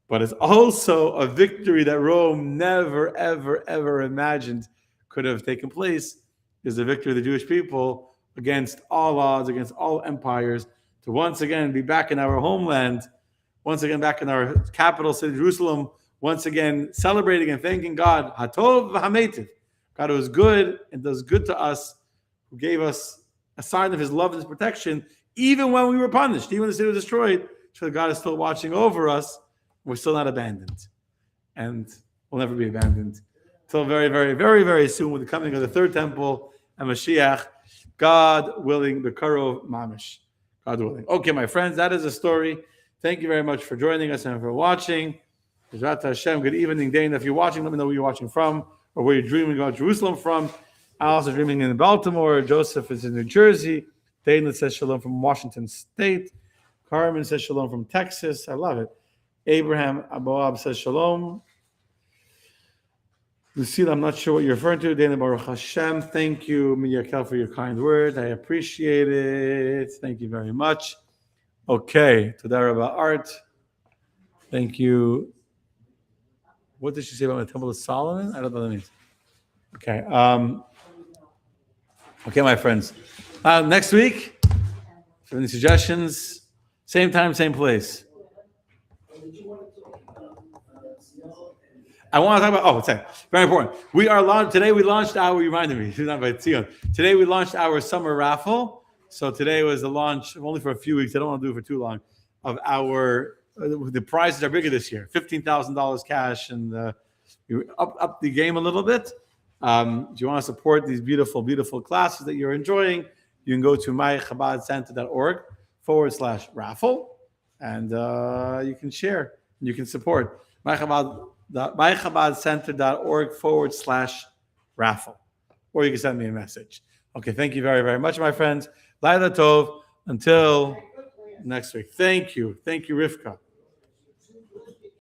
But it's also a victory that Rome never, ever, ever imagined could have taken place. Is the victory of the Jewish people against all odds, against all empires, to once again be back in our homeland, once again back in our capital city, Jerusalem, once again celebrating and thanking God, Hatov v'Hametiv, God who is good and does good to us, who gave us a sign of his love and his protection, even when we were punished, even when the city was destroyed, so God is still watching over us. We're still not abandoned. And we'll never be abandoned. Until very, very, very, very soon with the coming of the third temple and Mashiach, God willing, the Karov Mamish. God willing. Okay, my friends, that is the story. Thank you very much for joining us and for watching. Bezrat Hashem, good evening, Dana. If you're watching, let me know where you're watching from or where you're dreaming about Jerusalem from. I'm also dreaming in Baltimore. Joseph is in New Jersey. Dana says shalom from Washington State. Carmen says shalom from Texas. I love it. Abraham Aboab says shalom. Lucille, I'm not sure what you're referring to. Dana Baruch Hashem. Thank you, Miyakel, for your kind words. I appreciate it. Thank you very much. Okay. Todah Rabba Art. Thank you. What did she say about the Temple of Solomon? I don't know what that means. Okay. Okay, my friends. Next week, if you have any suggestions, same time, same place. I want to talk about, sorry, very important. Today we launched our, you reminded me, today we launched our summer raffle. So today was the launch, only for a few weeks, I don't want to do it for too long, of the prizes are bigger this year, $15,000 cash, and you up the game a little bit. If you want to support these beautiful, beautiful classes that you're enjoying, you can go to mychabadcenter.org/raffle, and you can share, and you can support mychabadcenter.org/raffle, or you can send me a message. Okay, thank you very, very much, my friends. Laila Tov, until next week. Thank you, Rivka.